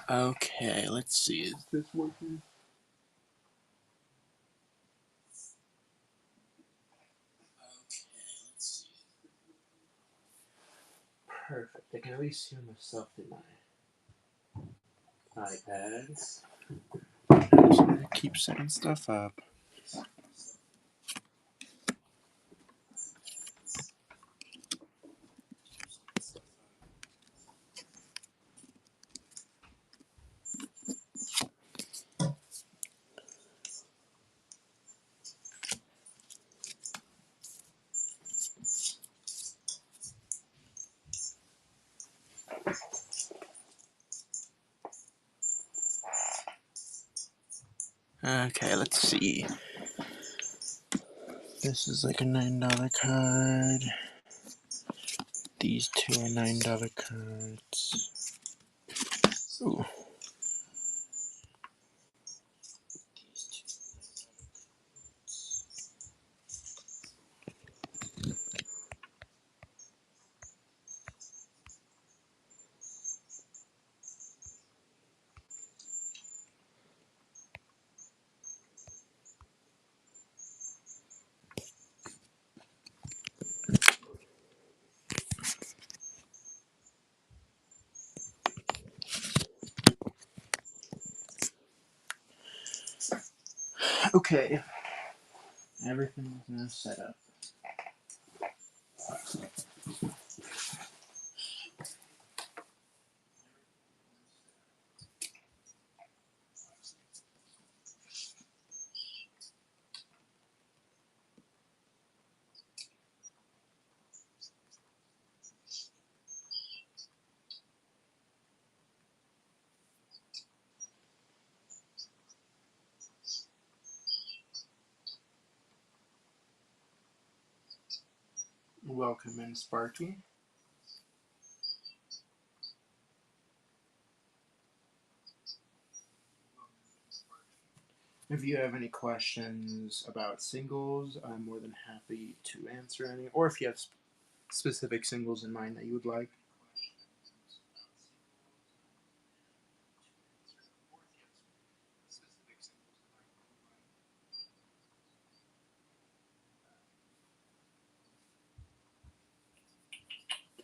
Okay, let's see. Is this working? Okay, let's see. Perfect. I can at least hear myself in my iPad. I'm just gonna keep setting stuff up. Okay, let's see. This is like a $9 card. These two are $9 cards. Ooh. Okay. Everything is now set up. Welcome in, Sparky. If you have any questions about singles, I'm more than happy to answer any. Or if you have specific singles in mind that you would like.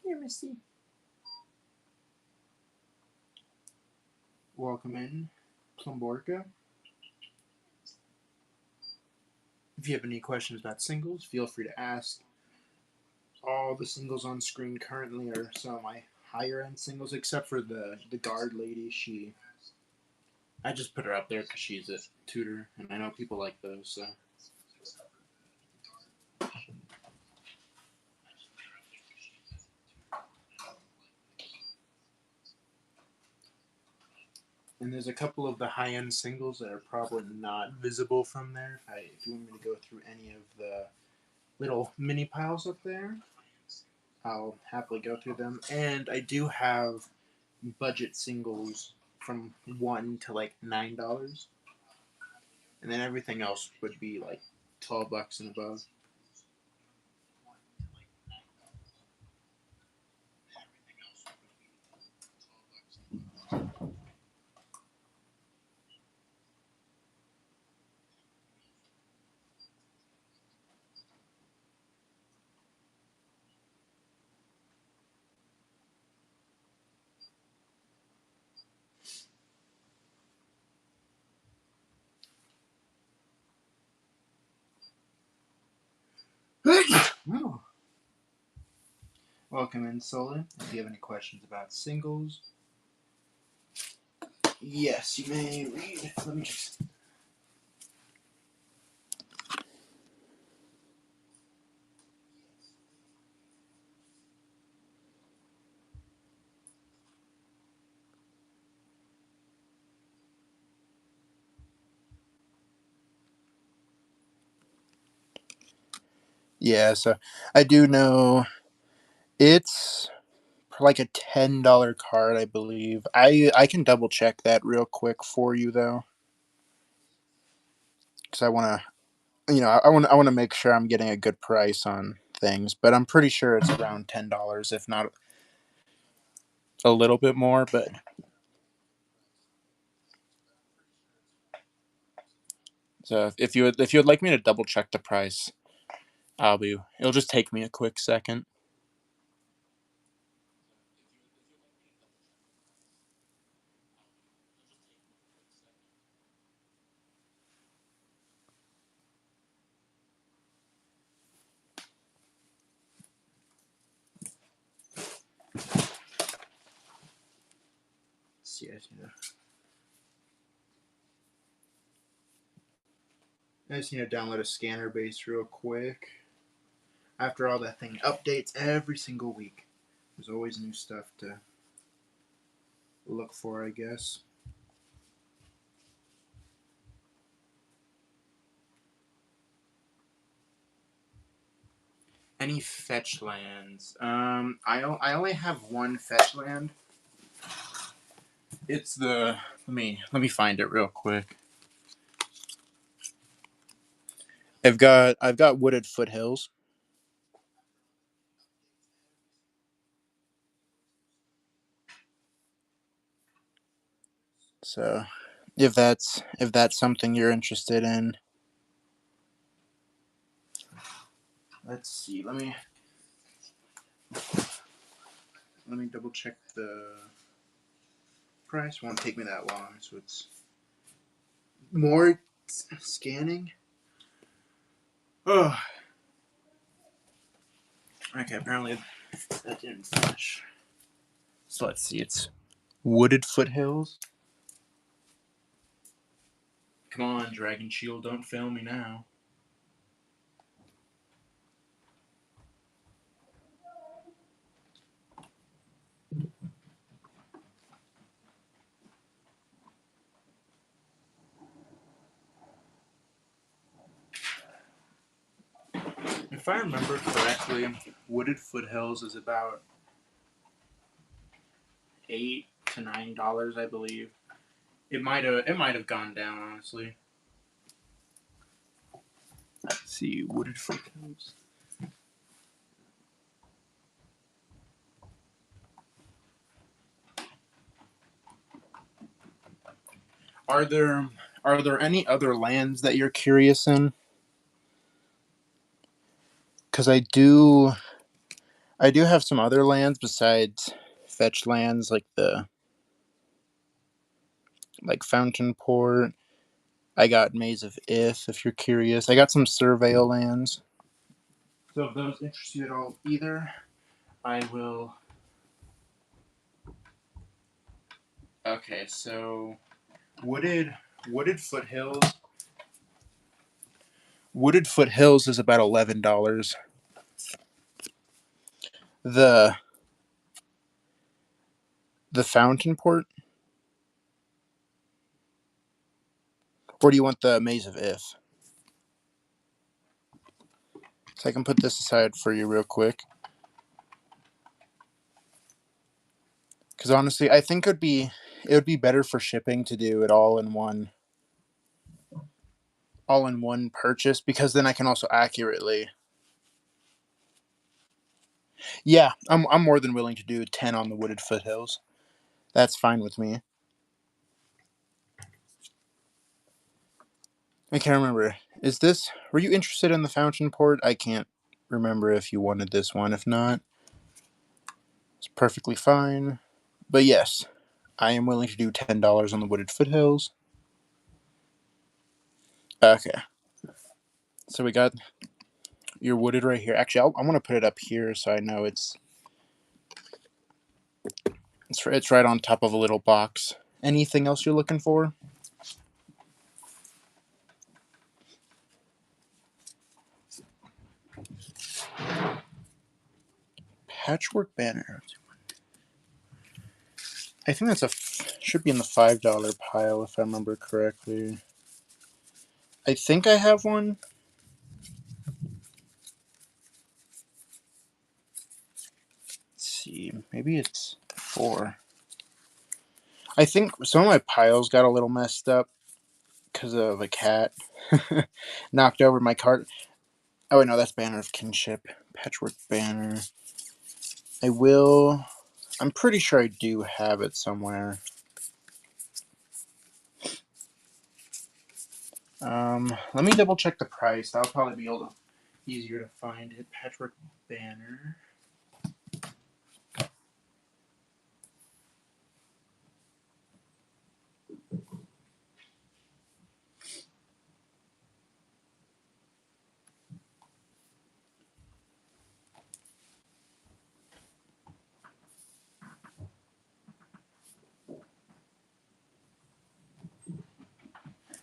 Here, Missy. Welcome in, Plumborka. If you have any questions about singles, feel free to ask. All the singles on screen currently are some of my higher end singles, except for the guard lady. I just put her up there because she's a tutor, and I know people like those. So. And there's a couple of the high end singles that are probably not visible from there. If you want me to go through any of the little mini piles up there, I'll happily go through them. And I do have budget singles from $1 to like $9, and then everything else would be like $12 and above. Oh. Welcome in, Solon. If you have any questions about singles, yes, you may read. Let me just. Yeah, so I do know it's like a $10 card, I believe. I can double check that real quick for you though, because I want to, I want to make sure I'm getting a good price on things. But I'm pretty sure it's around $10, if not a little bit more. But So if you would like me to double check the price, it'll just take me a quick second. See, I just need to download a scanner base real quick. After all, that thing updates every single week. There's always new stuff to look for, I guess. Any fetch lands? I only have one fetch land. It's the let me find it real quick. I've got Wooded Foothills. So if that's something you're interested in, let's see. Let me double check the price. Won't take me that long, so it's more scanning. Oh, okay. Apparently that didn't finish. So let's see. It's Wooded Foothills. Come on, Dragon Shield, don't fail me now. If I remember correctly, Wooded Foothills is about $8 to $9, I believe. It might have gone down, honestly. Let's see, Wooded Foothills. Are there any other lands that you're curious in? Because I do have some other lands besides fetch lands, like Fountain Port. I got Maze of Ith, if you're curious. I got some Surveil lands. So if those interest you at all either, I will. Okay, so Wooded Foothills. Wooded Foothills is about $11. The Fountain Port, or do you want the Maze of Ith? So I can put this aside for you real quick. Because honestly, I think it would be better for shipping to do it all in one purchase, because then I can also accurately. Yeah, I'm more than willing to do 10 on the Wooded Foothills. That's fine with me. I can't remember. Were you interested in the Fountain Port? I can't remember if you wanted this one. If not, it's perfectly fine. But yes, I am willing to do $10 on the Wooded Foothills. Okay. So we got your Wooded right here. Actually, I want to put it up here so I know it's right on top of a little box. Anything else you're looking for? Patchwork banner. I think should be in the $5 pile if I remember correctly. I think I have one. Let's see, maybe it's 4. I think some of my piles got a little messed up because of a cat knocked over my cart. Oh wait, no, that's Banner of Kinship. Patchwork banner. I'm pretty sure I do have it somewhere. Let me double check the price. That'll probably be easier to find it. Patchwork banner.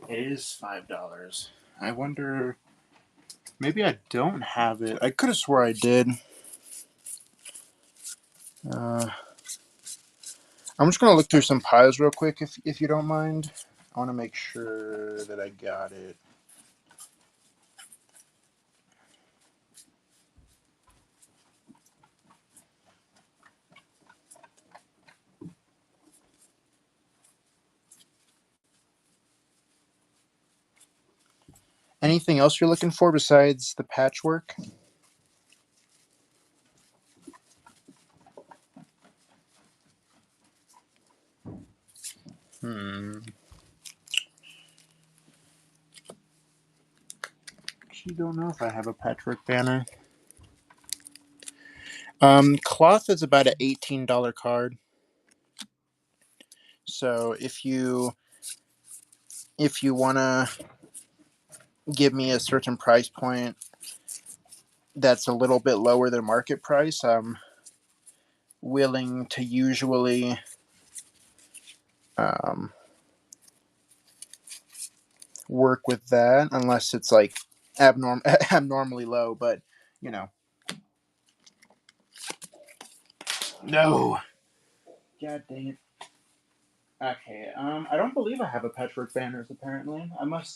It is $5. I wonder. Maybe I don't have it. I could have swore I did. I'm just gonna look through some piles real quick, if you don't mind. I want to make sure that I got it. Anything else you're looking for besides the patchwork? Actually, don't know if I have a patchwork banner. Cloth is about an $18 card. So if you wanna give me a certain price point that's a little bit lower than market price, I'm willing to usually work with that, unless it's like abnormally low. But you know, no. God dang it. Okay. I don't believe I have a patchwork banners. Apparently, I might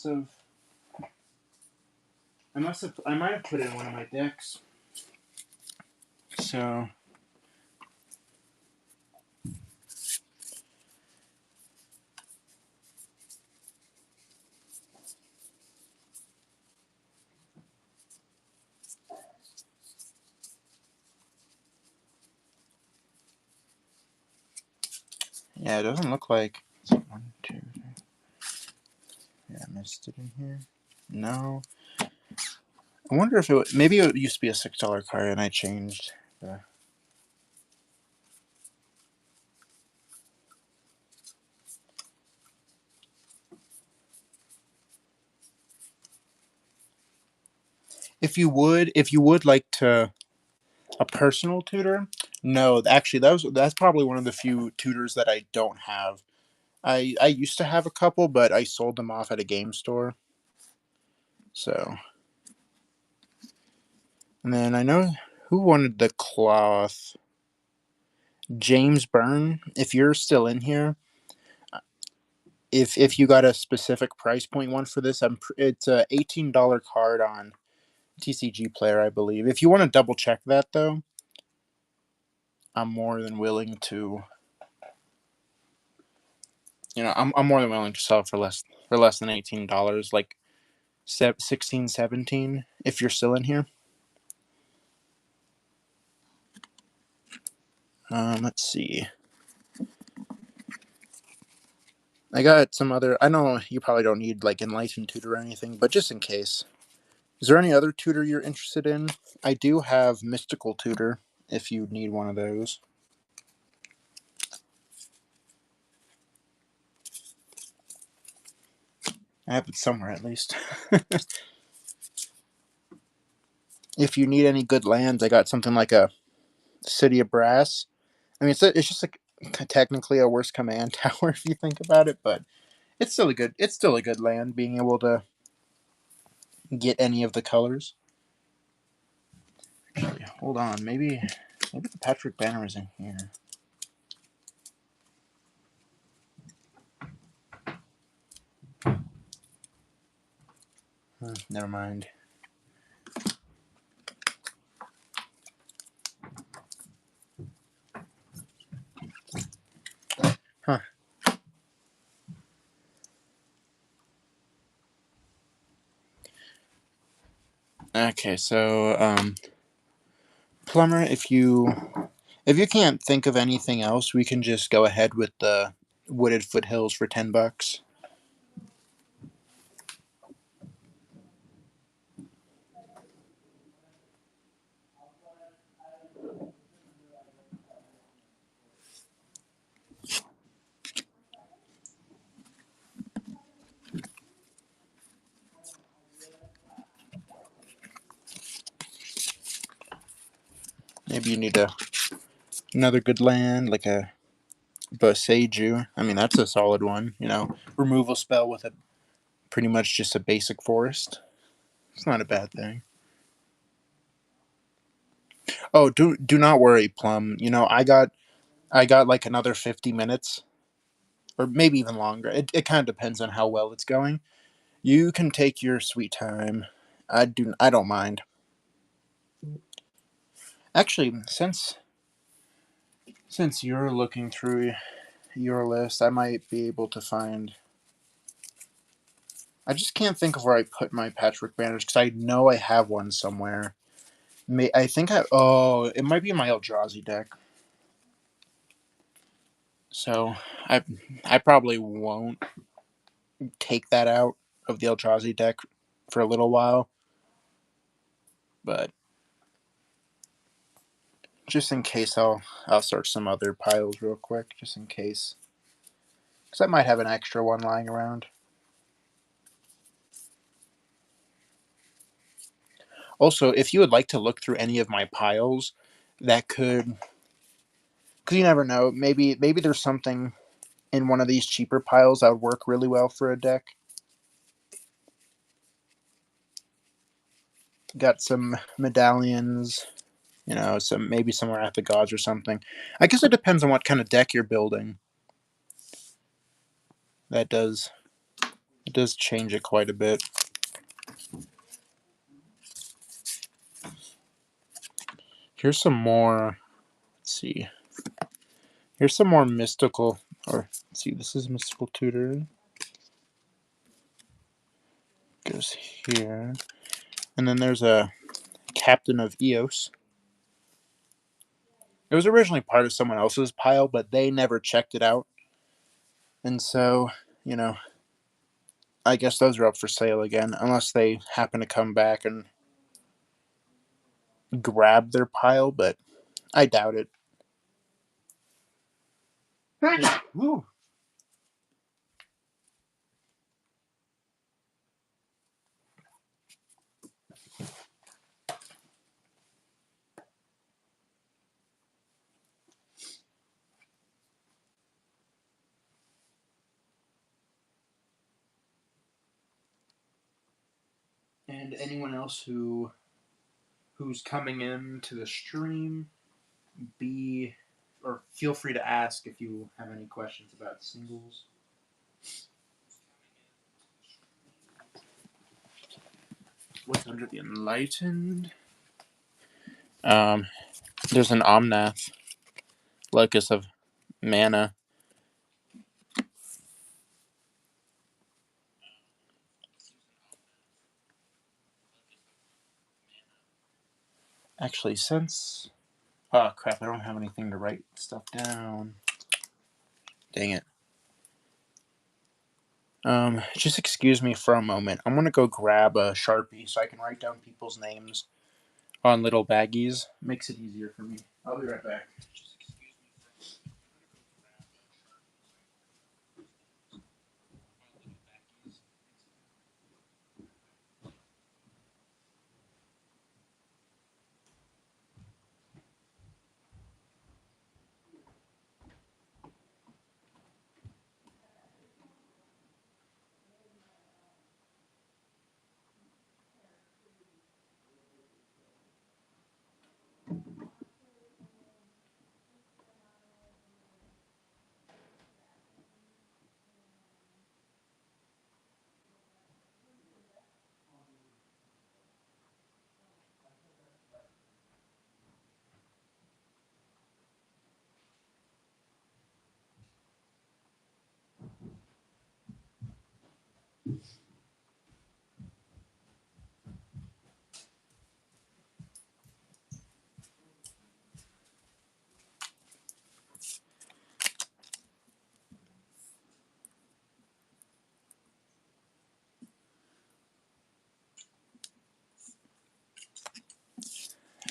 have put it in one of my decks. So. Yeah, it doesn't look like. 1, 2, 3. Yeah, I missed it in here. No. I wonder if maybe it used to be a $6 card and I changed the. If you would like to a personal tutor, no, actually that's probably one of the few tutors that I don't have. I used to have a couple, but I sold them off at a game store. So, and then I know who wanted the cloth. James Byrne, if you're still in here, if you got a specific price point one for this, it's a $18 card on TCG Player, I believe. If you want to double check that though, I'm more than willing to. I'm more than willing to sell it for less than $18, like 16, 17. If you're still in here. Let's see. I got some other. I know you probably don't need like Enlightened Tutor or anything, but just in case. Is there any other tutor you're interested in? I do have Mystical Tutor if you need one of those. I have it somewhere at least. If you need any good lands, I got something like a City of Brass. I mean, it's just like technically a worse command tower if you think about it, but it's still a good land, being able to get any of the colors. Actually, hold on, maybe the Patchwork banner is in here. Never mind. Huh. Okay, so Plumber, if you can't think of anything else, we can just go ahead with the Wooded Foothills for $10. Maybe you need another good land, like a Boseiju. I mean, that's a solid one. Removal spell with a pretty much just a basic forest. It's not a bad thing. Oh, do not worry, Plum. I got like another 50 minutes, or maybe even longer. It kind of depends on how well it's going. You can take your sweet time. I don't mind. Actually, since you're looking through your list, I might be able to find. I just can't think of where I put my patchwork banners because I know I have one somewhere. I think it might be in my Eldrazi deck. So I probably won't take that out of the Eldrazi deck for a little while, but just in case, I'll search some other piles real quick, just in case, because I might have an extra one lying around. Also, if you would like to look through any of my piles, that could, because you never know, maybe there's something in one of these cheaper piles that would work really well for a deck. Got some medallions, maybe some Wrath of the Gods or something. I guess it depends on what kind of deck you're building. It does change it quite a bit. Here's some more. Let's see. Here's some more mystical. Or let's see. This is Mystical Tutor. Goes here, and then there's a Captain of Eos. It was originally part of someone else's pile, but they never checked it out, and so I guess those are up for sale again, unless they happen to come back and grab their pile, but I doubt it. Ooh. And anyone else who's coming in to the stream, feel free to ask if you have any questions about singles. What's under the Enlightened? There's an Omnath, Locus of Mana. Actually, oh crap, I don't have anything to write stuff down. Dang it. Just excuse me for a moment. I'm gonna go grab a Sharpie so I can write down people's names on little baggies. Makes it easier for me. I'll be right back.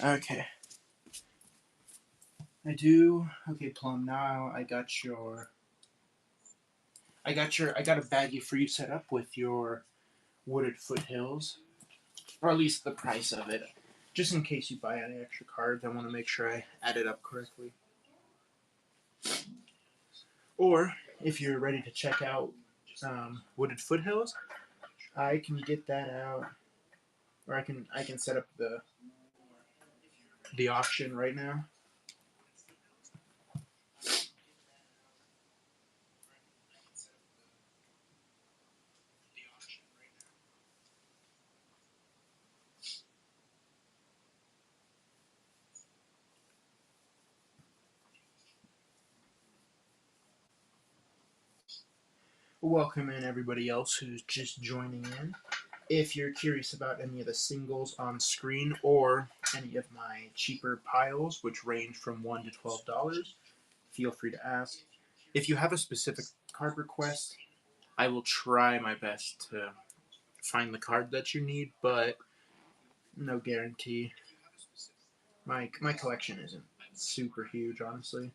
Okay. Okay, Plum, now I got a baggie for you set up with your Wooded Foothills. Or at least the price of it. just in case you buy any extra cards, I want to make sure I add it up correctly. Or if you're ready to check out Wooded Foothills, I can get that out, or I can set up the auction right now. Welcome in everybody else who's just joining in. If you're curious about any of the singles on screen or any of my cheaper piles, which range from $1 to $12, feel free to ask. If you have a specific card request, I will try my best to find the card that you need, but no guarantee. My collection isn't super huge, honestly.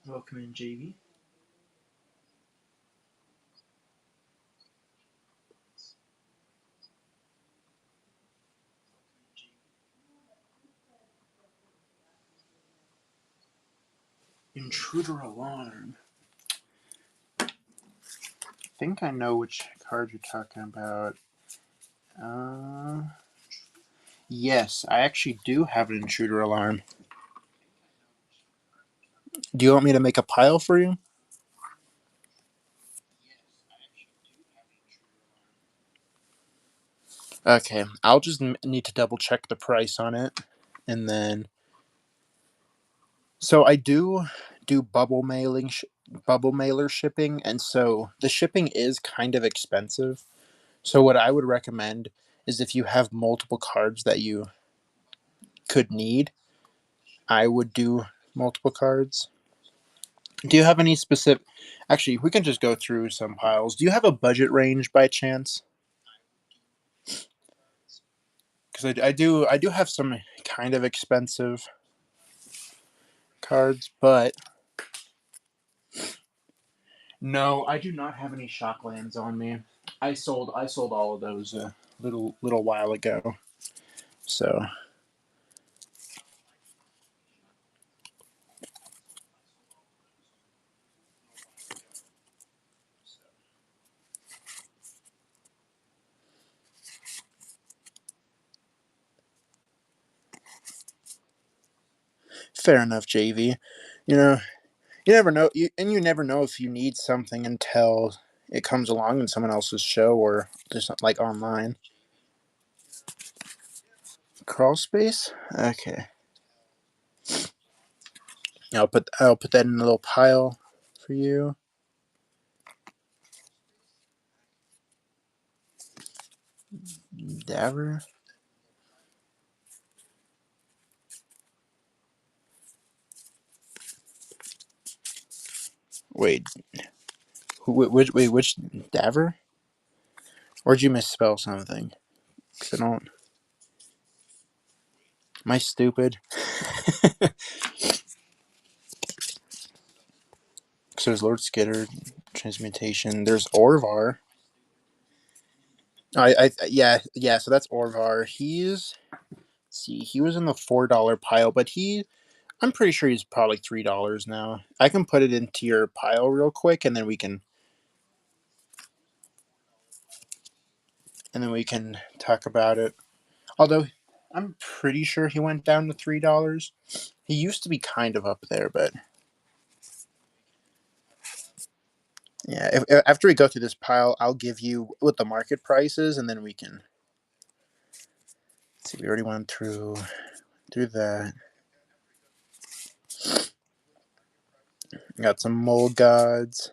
Welcome in, JV. Intruder Alarm. I think I know which card you're talking about. Yes, I actually do have an intruder alarm. Do you want me to make a pile for you? Okay, I'll just need to double check the price on it, and then. So I do bubble mailer shipping, and so the shipping is kind of expensive. So what I would recommend is if you have multiple cards that you could need, I would do multiple cards. Do you have any specific? Actually, we can just go through some piles. Do you have a budget range by chance? Because I do have some kind of expensive cards, but no, I do not have any shocklands on me. I sold all of those a little while ago. So fair enough, JV. You know, you never know, you never know if you need something until it comes along in someone else's show or just like online. Crawl space. Okay, I'll put that in a little pile for you. Daver. Wait, which Daver? Or did you misspell something? 'Cause I don't. Am I stupid? Because there's Lord Skitter, Transmutation. There's Orvar. Yeah. So that's Orvar. See, he was in the $4 pile, but I'm pretty sure he's probably $3 now. I can put it into your pile real quick, and then we can talk about it. Although I'm pretty sure he went down to $3. He used to be kind of up there, but yeah. If after we go through this pile, I'll give you what the market price is, and then we can see. We already went through that. Got some Mole Gods.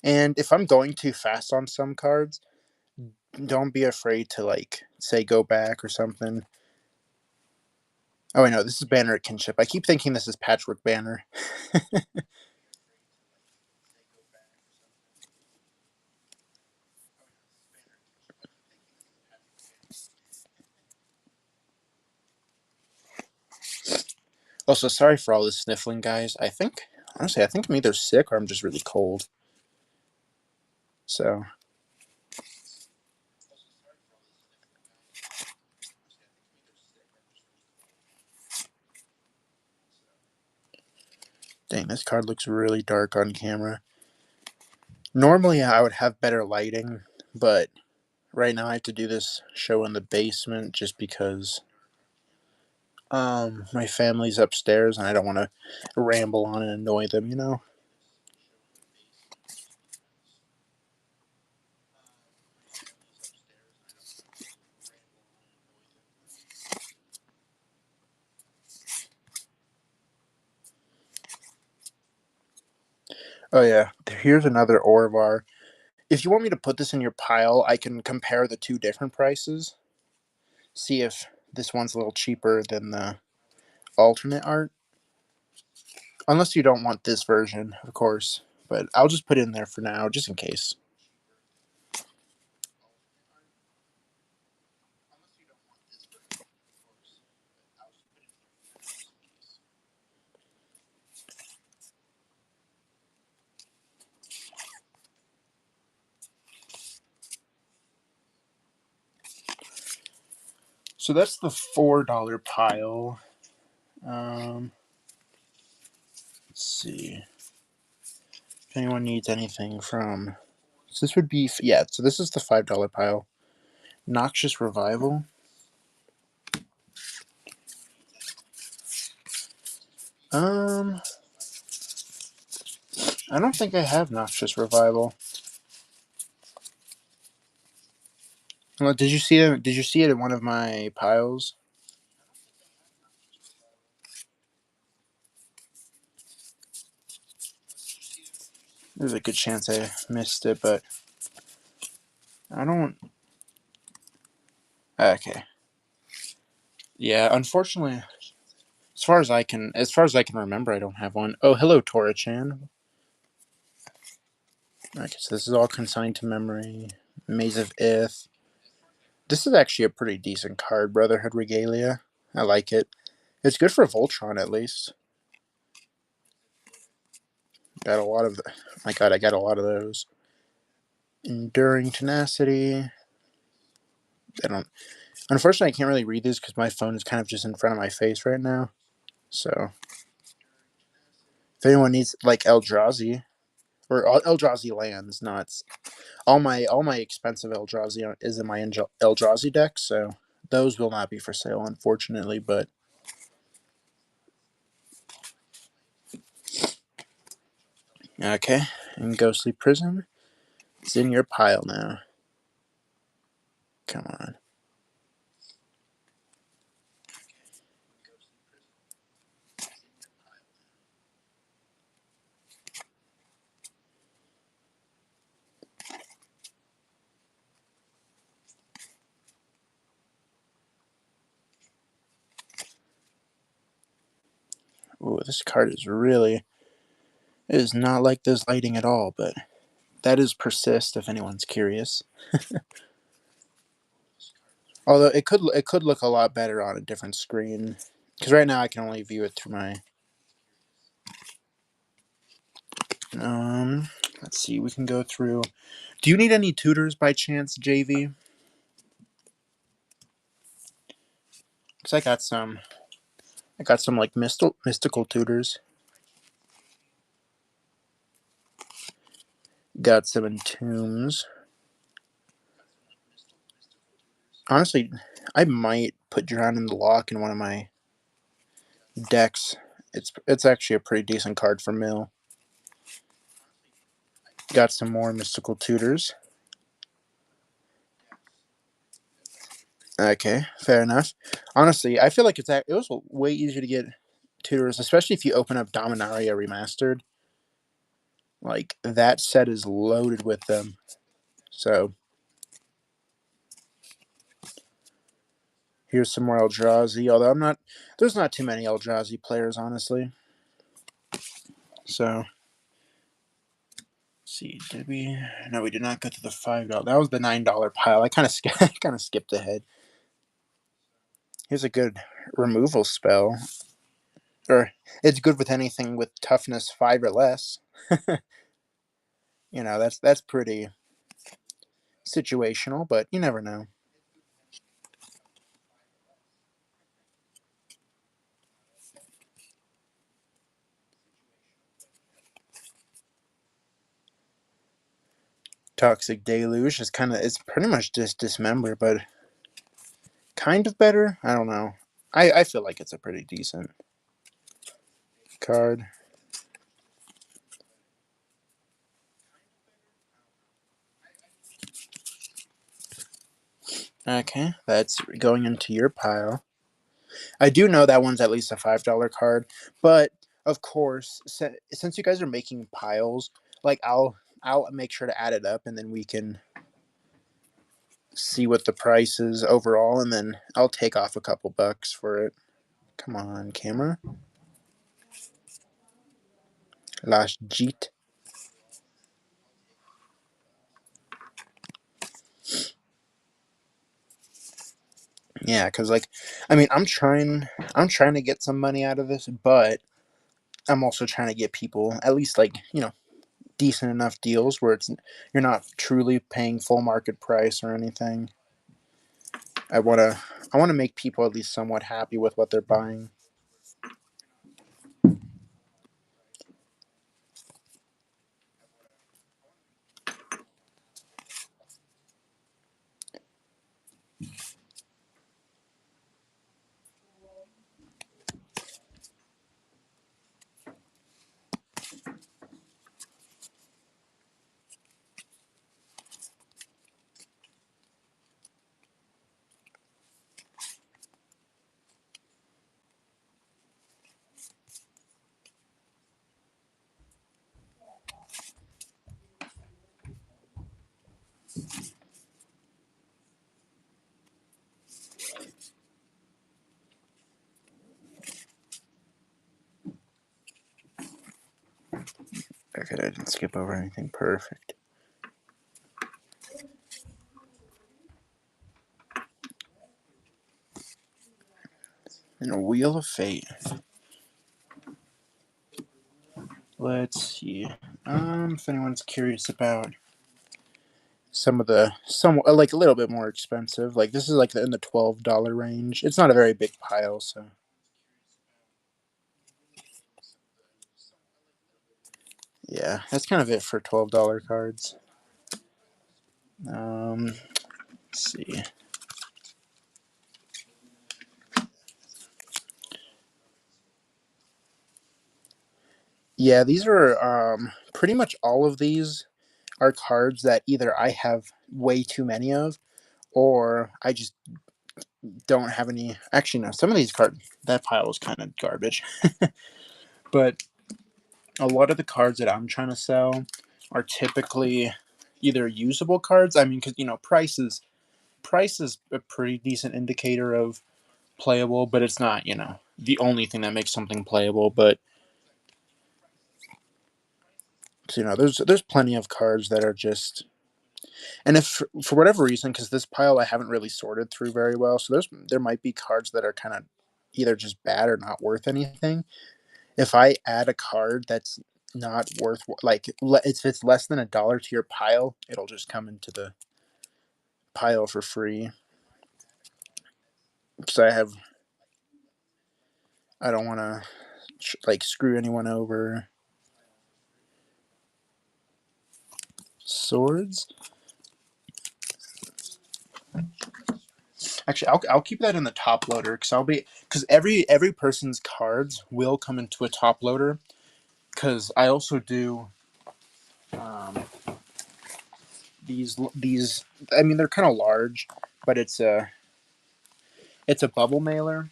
And if I'm going too fast on some cards, don't be afraid to like say go back or something. Oh, I know this is Banner at Kinship. I keep thinking this is Patchwork Banner. Also, sorry for all this sniffling, guys. Honestly, I think I'm either sick or I'm just really cold. So, dang, this card looks really dark on camera. Normally, I would have better lighting, but right now I have to do this show in the basement just because my family's upstairs and I don't want to ramble on and annoy them, you know? Oh yeah, here's another Orvar. If you want me to put this in your pile, I can compare the two different prices. See if this one's a little cheaper than the alternate art. Unless you don't want this version, of course. But I'll just put it in there for now, just in case. So that's the $4 pile. Let's see. If anyone needs anything from. So this would be. Yeah, so this is the $5 pile. Noxious Revival. Um, I don't think I have Noxious Revival. Well, did you see it? Did you see it in one of my piles? There's a good chance I missed it, but I don't. Okay. Yeah, unfortunately, as far as I can remember, I don't have one. Oh, hello, Tora-chan. Okay, so this is all consigned to memory. Maze of Ith. This is actually a pretty decent card, Brotherhood Regalia. I like it. It's good for Voltron, at least. Got a lot of. My God, I got a lot of those. Enduring Tenacity. I don't. Unfortunately, I can't really read these because my phone is kind of just in front of my face right now. So, if anyone needs like Eldrazi or Eldrazi lands, not all my expensive Eldrazi is in my Eldrazi deck, so those will not be for sale, unfortunately. But okay, and Ghostly Prison, it's in your pile now. Come on. Ooh, this card is really. It is not like this lighting at all, but that is Persist if anyone's curious. Although it could look a lot better on a different screen, because right now I can only view it through my. Let's see. We can go through. Do you need any tutors by chance, JV? Because I got some. I got some like mystical tutors. Got some entombs. Honestly, I might put Drown in the Lock in one of my decks. It's actually a pretty decent card for mill. Got some more mystical tutors. Okay, fair enough. Honestly, I feel like it was way easier to get tutors, especially if you open up Dominaria Remastered. Like that set is loaded with them. So here's some more Eldrazi. Although there's not too many Eldrazi players, honestly. So see, did we? No, we did not go to the $5. That was the $9 pile. I kind of kind of skipped ahead. Here's a good removal spell. or it's good with anything with toughness 5 or less. That's pretty situational, but you never know. Toxic Deluge is it's pretty much just Dismember, but kind of better. I don't know. I feel like it's a pretty decent card. Okay, that's going into your pile. I do know that one's at least a $5 card, but of course, since you guys are making piles, like I'll make sure to add it up, and then we can see what the price is overall, and then I'll take off a couple bucks for it. Come on, camera. Last Jeet. Yeah, because I mean, I'm trying to get some money out of this, but I'm also trying to get people at least decent enough deals where you're not truly paying full market price or anything. I wanna make people at least somewhat happy with what they're buying. Okay, I didn't skip over anything. Perfect. And a Wheel of Fate. Let's see. If anyone's curious about some of the like a little bit more expensive, like this is like in the $12 range. It's not a very big pile, so yeah, that's kind of it for $12 cards. Let's see. Yeah, these are pretty much all of these are cards that either I have way too many of, or I just don't have any. Actually, no, some of these cards, that pile was kind of garbage. But a lot of the cards that I'm trying to sell are typically either usable cards. I mean, because price is a pretty decent indicator of playable, but it's not the only thing that makes something playable. But there's plenty of cards that are just. And if for whatever reason, because this pile I haven't really sorted through very well, so there might be cards that are kind of either just bad or not worth anything. If I add a card that's not worth if it's less than $1 to your pile, it'll just come into the pile for free. Because I don't want to screw anyone over. Swords. Actually, I'll keep that in the top loader because every person's cards will come into a top loader. Because I also do um, these. I mean, they're kind of large, but it's a bubble mailer.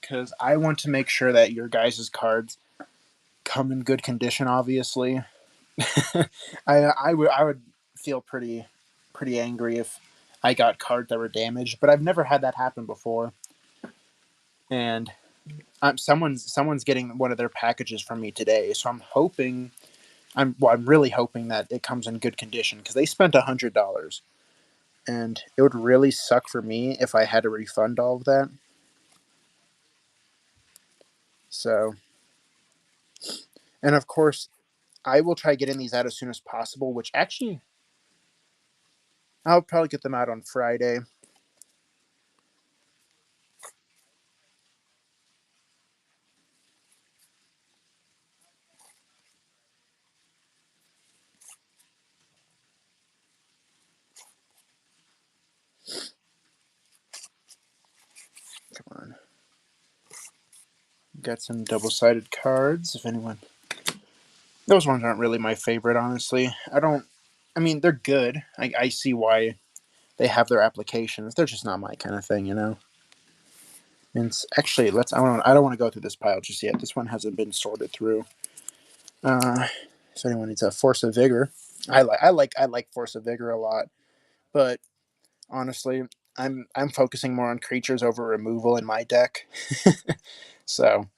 Because I want to make sure that your guys' cards come in good condition. Obviously, I would feel pretty angry if I got cards that were damaged, but I've never had that happen before. And someone's getting one of their packages from me today, so I'm really hoping that it comes in good condition because they spent $100, and it would really suck for me if I had to refund all of that. So, and of course, I will try getting these out as soon as possible, which actually I'll probably get them out on Friday. Come on. Got some double-sided cards, if anyone. Those ones aren't really my favorite, honestly. I mean, they're good. I see why they have their applications. They're just not my kind of thing, you know? And actually, I don't want to go through this pile just yet. This one hasn't been sorted through. If anyone needs a Force of Vigor, I like Force of Vigor a lot, but honestly, I'm focusing more on creatures over removal in my deck. So,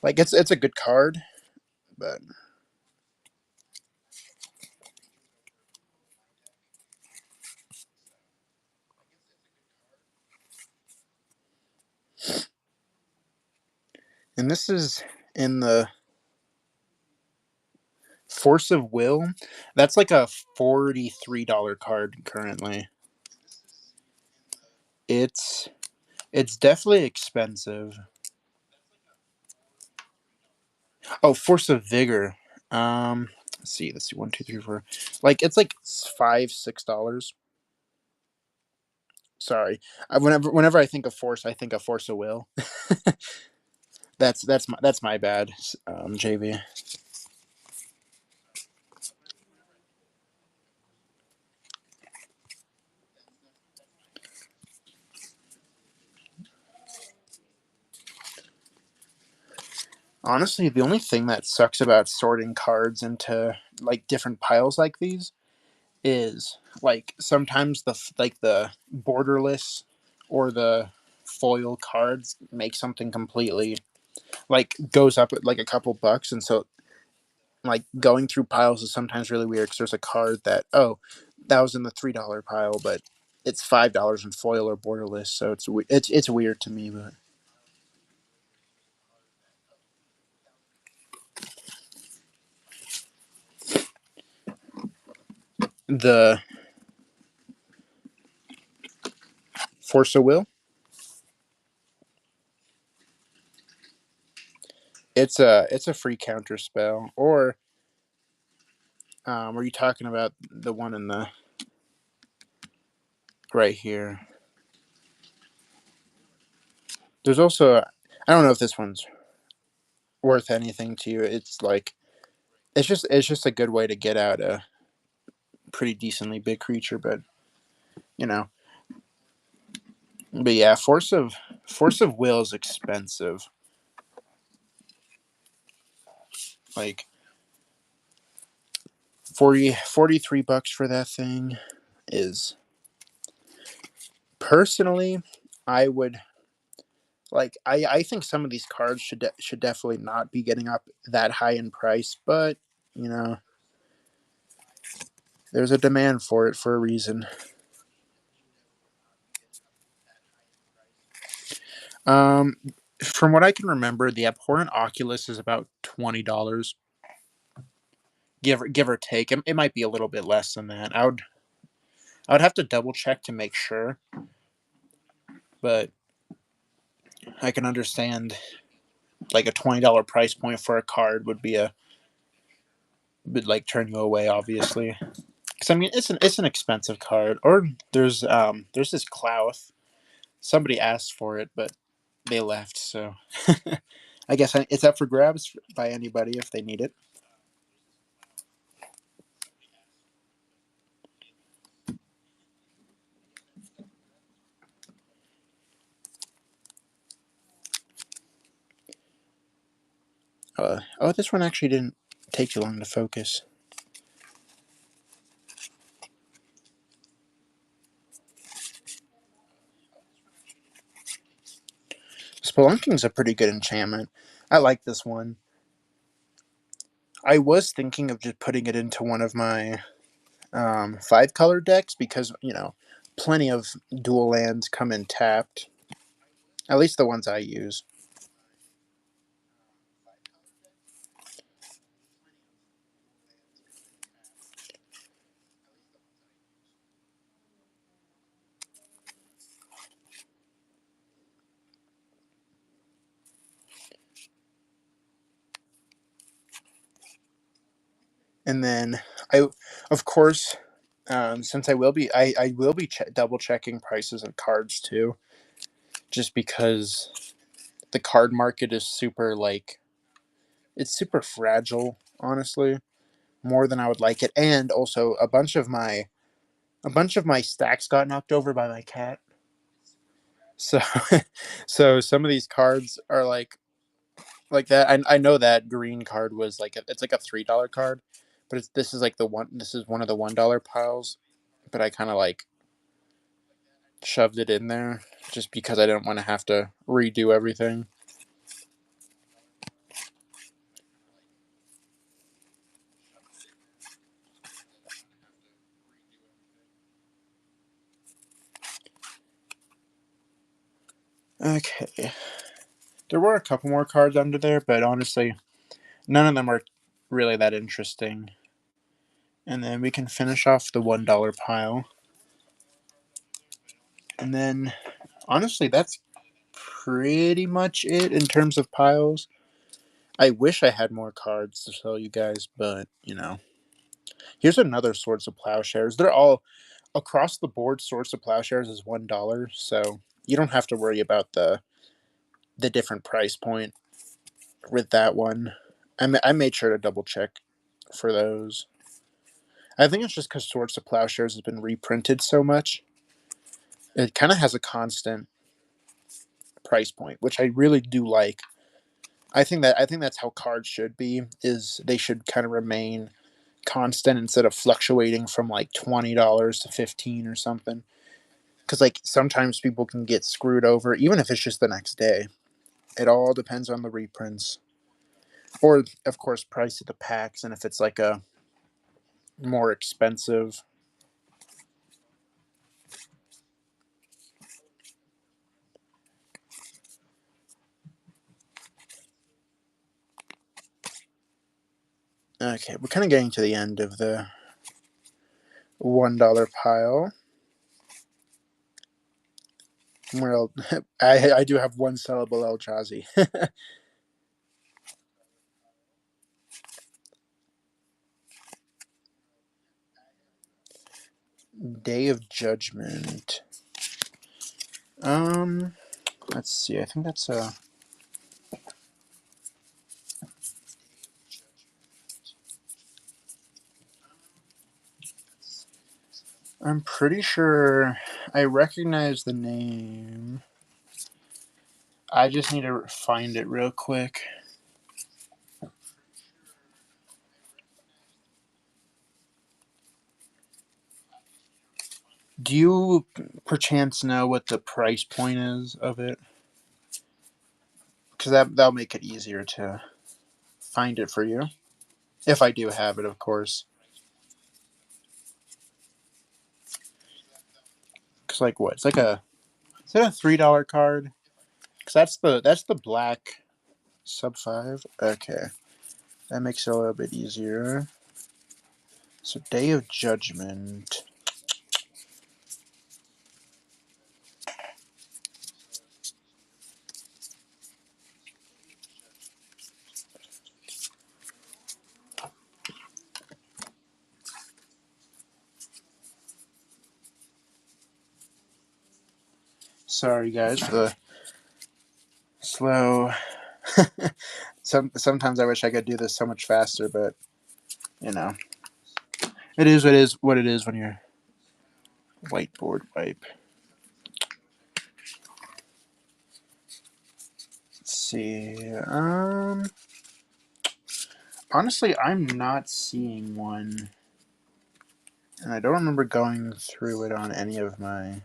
like, it's a good card, but and this is in the Force of Will. That's like a $43 card currently. It's it's definitely expensive. Oh, Force of Vigor. Let's see, one, two, three, four. Like it's like $5, $6. Sorry, whenever I think of Force, I think of Force of Will. That's my bad, JV. Honestly, the only thing that sucks about sorting cards into like different piles like these is like sometimes the borderless or the foil cards make something completely like goes up at like a couple bucks, and so like going through piles is sometimes really weird because there's a card that, oh, that was in the $3 pile, but it's $5 in foil or borderless, so it's weird to me. But the Force of Will, it's a free counter spell. Or are you talking about the one in the right here? There's also I don't know if this one's worth anything to you. It's like it's just a good way to get out a pretty decently big creature, but you know. But yeah, Force of Will is expensive. Like 43 bucks for that thing is, personally, I would like I think some of these cards should definitely not be getting up that high in price, but you know, there's a demand for it for a reason. Um, from what I can remember, the Abhorrent Oculus is about $20, give or take. It might be a little bit less than that. I would have to double check to make sure, but I can understand like a $20 price point for a card would be a would like turn you away, obviously. Because I mean, it's an expensive card. Or there's this Clouth. Somebody asked for it, but they left. So I guess it's up for grabs by anybody if they need it. Oh, this one actually didn't take too long to focus. Spelunking's a pretty good enchantment. I like this one. I was thinking of just putting it into one of my 5 color decks because plenty of dual lands come in tapped. At least the ones I use. And then I, of course, since I will be double checking prices of cards too, just because the card market is super like it's super fragile, honestly, more than I would like it. And also a bunch of my stacks got knocked over by my cat. So so some of these cards are like that. I know that green card was it's like a $3 card, but this is like the one this is one of the $1 piles, but I kind of like shoved it in there just because I didn't want to have to redo everything. Okay. There were a couple more cards under there, but honestly, none of them are really that interesting. And then we can finish off the $1 pile. And then honestly, that's pretty much it in terms of piles. I wish I had more cards to show you guys, but here's another Swords of Plowshares. They're all across the board. Swords of Plowshares is $1, so you don't have to worry about the different price point with that one. I made sure to double check for those. I think it's just because Swords of Plowshares has been reprinted so much. It kind of has a constant price point, which I really do like. I think that's how cards should be. Is they should kind of remain constant instead of fluctuating from like $20 to 15 or something. Because like sometimes people can get screwed over, even if it's just the next day. It all depends on the reprints, or of course price of the packs, and if it's like a more expensive. Okay, we're kind of getting to the end of the $1 pile. Well, I do have one sellable Eldrazi. Day of Judgment. Um, let's see. I think that's a. I'm pretty sure I recognize the name. I just need to find it real quick. Do you perchance know what the price point is of it? Because that'll make it easier to find it for you. If I do have it, of course. Because like what? It's like a. Is it a $3 card? Because that's the black sub 5. Okay, that makes it a little bit easier. So Day of Judgment. Sorry guys for the slow. Sometimes I wish I could do this so much faster, but you know, what it is when you're whiteboard wipe. Let's see. Honestly, I'm not seeing one, and I don't remember going through it on any of my.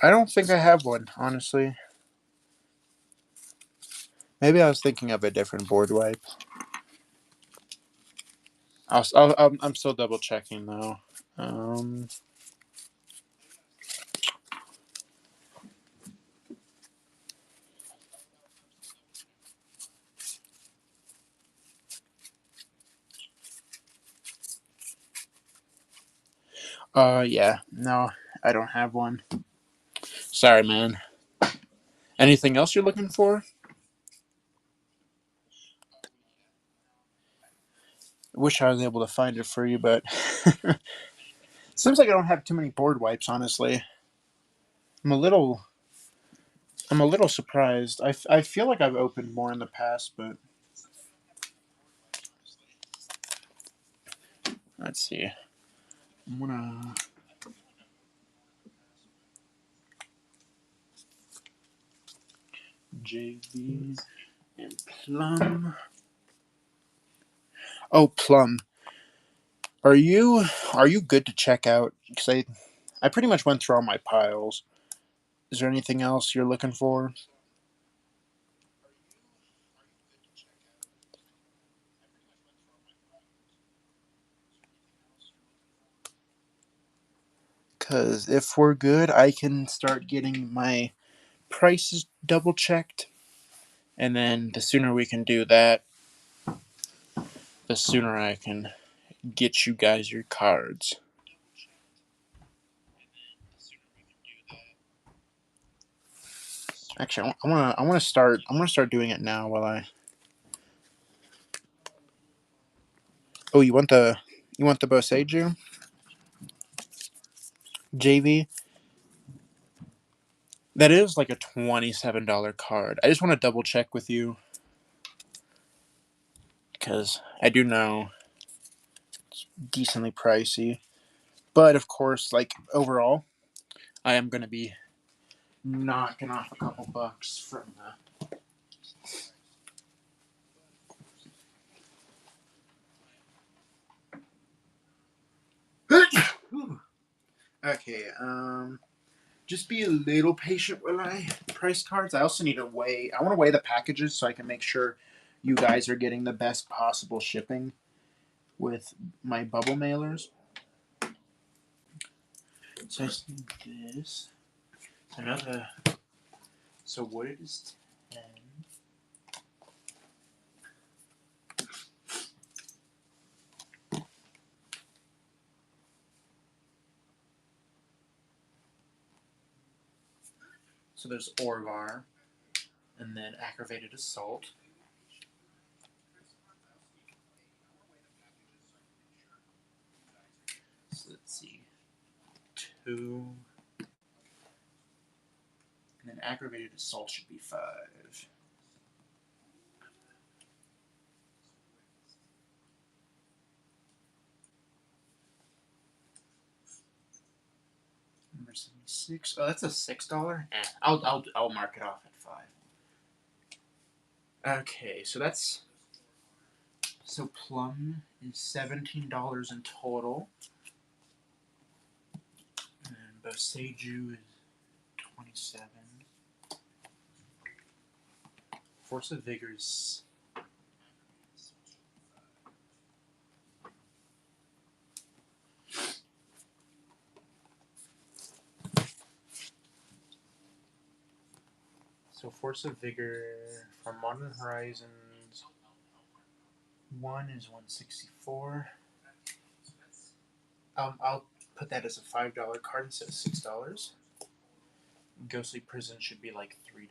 I don't think I have one, honestly. Maybe I was thinking of a different board wipe. I'm still double checking though. Um, Yeah. No, I don't have one. Sorry, man. Anything else you're looking for? Wish I was able to find it for you, but seems like I don't have too many board wipes, honestly. I'm a little I'm a little surprised. I feel like I've opened more in the past, but let's see. I'm gonna JV and Plum. Oh, Plum. Are you good to check out? Because I pretty much went through all my piles. Is there anything else you're looking for? Because if we're good, I can start getting my prices double checked. And then the sooner we can do that, the sooner I can get you guys your cards. Actually, I want to start. I'm gonna start doing it now while I. Oh, you want the Boseiju JV? That is like a $27 card. I just want to double check with you because I do know decently pricey. But of course, like overall, I am gonna be knocking off a couple bucks from the. Okay, just be a little patient while I price cards. I also need to weigh. I want to weigh the packages so I can make sure you guys are getting the best possible shipping with my bubble mailers. So I just need this. Another. So wood is 10. So there's Orvar, and then aggravated assault. So let's see, 2, and then aggravated assault should be 5. Number 76. Oh, that's a $6. I'll mark it off at 5. Okay, so Plum is $17 in total, and Boseiju is 27. Force of Vigor is. So Force of Vigor from Modern Horizons 1 is 164. I'll put that as a $5 card instead of $6. Ghostly Prison should be like $3.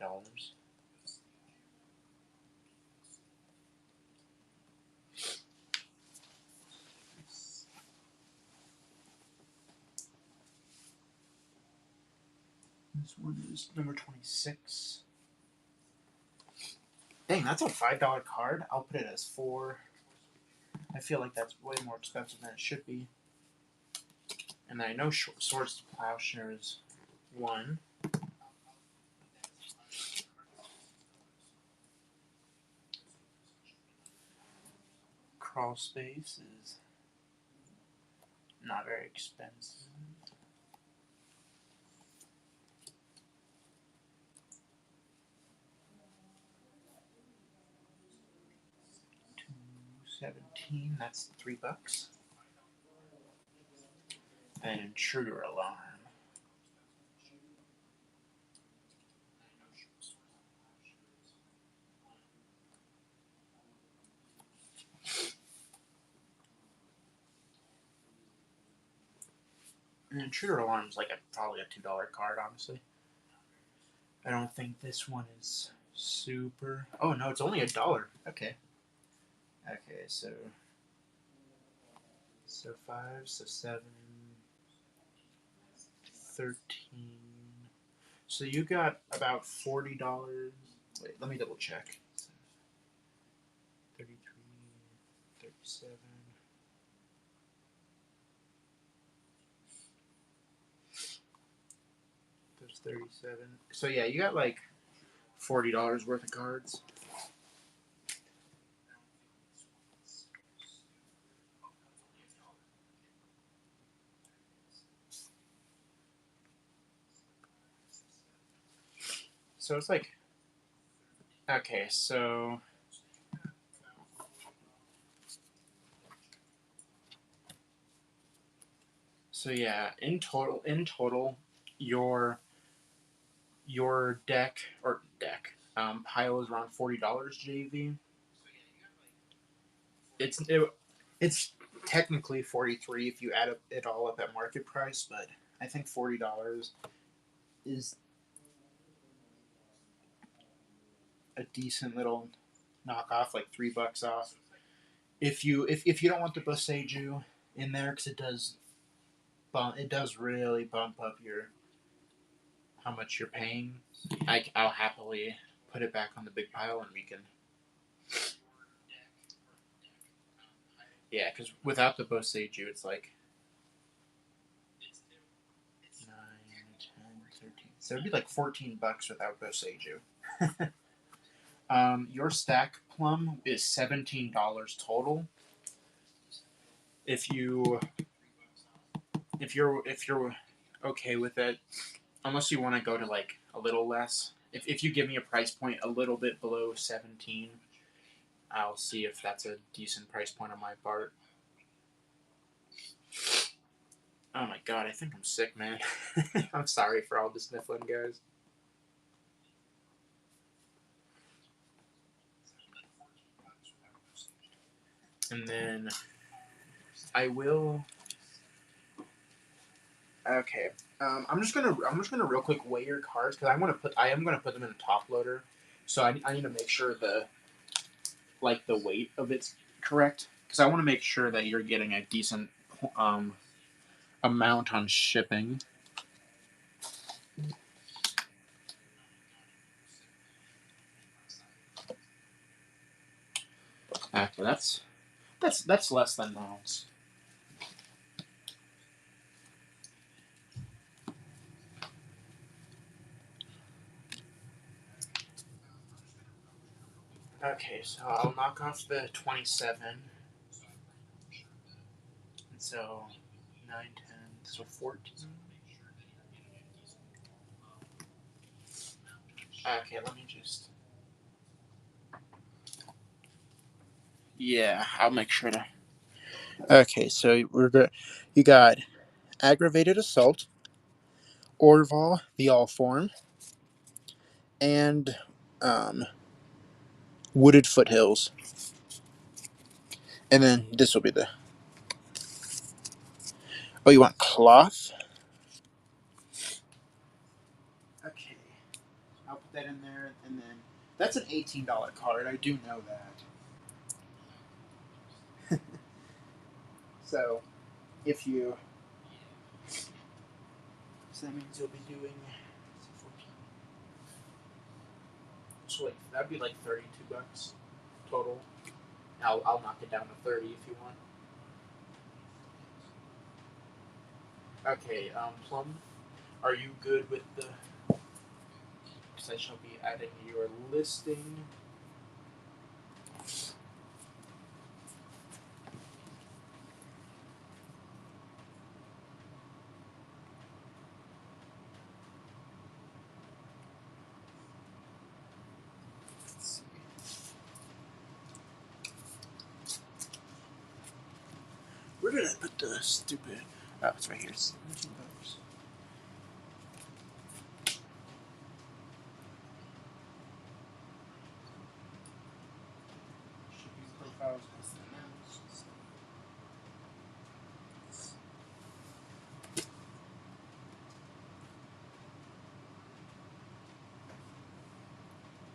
This one is number 26. Dang, that's a $5 card. I'll put it as 4. I feel like that's way more expensive than it should be. And I know Swords to Plowshare is 1. Crawl Space is not very expensive. $217, that's $3. And Intruder Alarm. And Intruder Alarm's like probably a $2 card, honestly. I don't think this one is super. Oh no, it's only $1. Okay. Okay, so 5, so 7, 13. So you got about $40. Wait, let me double check. 33, 37. There's 37. So yeah, you got like $40 worth of cards. So it's like, okay, so yeah, in total, your deck pile is around $40 JV. It's technically 43 if you add it all up at market price, but I think $40 is a decent little knockoff, like $3 off. If you don't want the Boseiju in there, because it does really bump up your how much you're paying. I'll happily put it back on the big pile, and we can. Yeah, because without the Boseiju, it's like 9, 10, 13. So it'd be like $14 without Boseiju. Your stack plum is $17 total. If you're okay with it, unless you want to go to like a little less. If you give me a price point a little bit below 17, I'll see if that's a decent price point on my part. Oh my god, I think I'm sick, man. I'm sorry for all the sniffling, guys. And then I will. Okay. I'm just gonna real quick weigh your cards because I am gonna put them in a top loader, so I need to make sure the weight of it's correct because I want to make sure that you're getting a decent amount on shipping. Okay, that's less than an ounce. Okay, so I'll knock off the 27. So 9, 10, so 14. Okay, let me just. Yeah, I'll make sure to. Okay, so we're good. You got aggravated assault, Orval, the all form, and wooded foothills. And then this will be the. Oh, you want cloth? Okay, I'll put that in there, and then that's an $18 card. I do know that. So, if you, so that means you'll be doing. So like that'd be like $32 total. I'll knock it down to 30 if you want. Okay, Plum, are you good with the? Because I shall be adding your listing. Let's see. Where did I put the stupid? Oh, it's right here. $17. Shipping profiles less than that.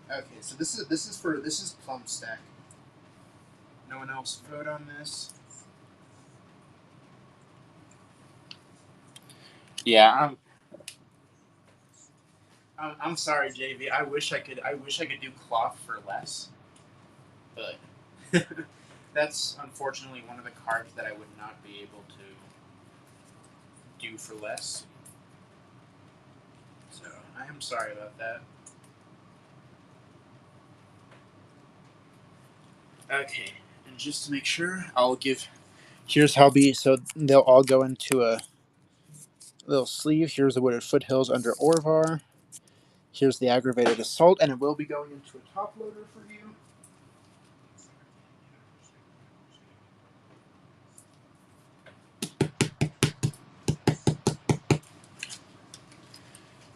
Okay, so this is Plum Stack. No one else vote on this. Yeah, I'm sorry, JV. I wish I could do cloth for less, but that's unfortunately one of the cards that I would not be able to do for less. So I am sorry about that. Okay, and just to make sure, I'll give. Here's how be so they'll all go into a little sleeve. Here's the Wooded Foothills under Orvar. Here's the Aggravated Assault, and it will be going into a top loader for you.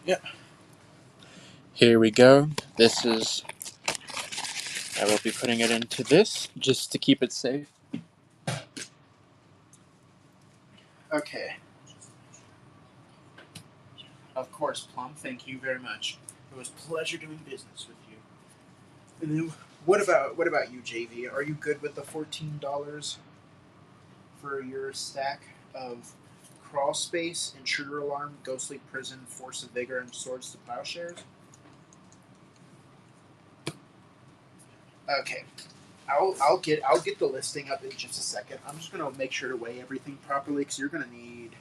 Yep. Here we go. This is. I will be putting it into this just to keep it safe. Okay. Of course, Plum. Thank you very much. It was a pleasure doing business with you. And then, what about you, JV? Are you good with the $14 for your stack of Crawl Space, Intruder Alarm, Ghostly Prison, Force of Vigor, and Swords to Plowshares? Okay. I'll get the listing up in just a second. I'm just gonna make sure to weigh everything properly because you're gonna need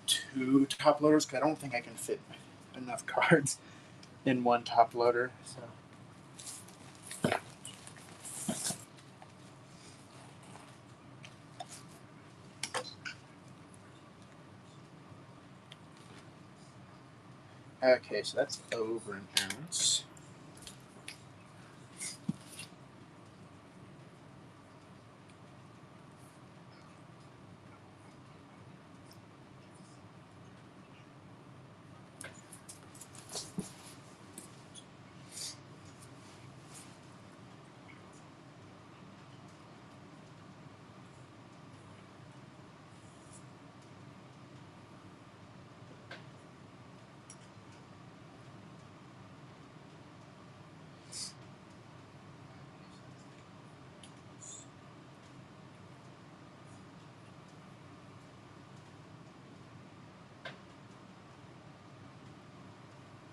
2 top loaders. Because I don't think I can fit enough cards in one top loader. So. Okay, so that's over an ounce.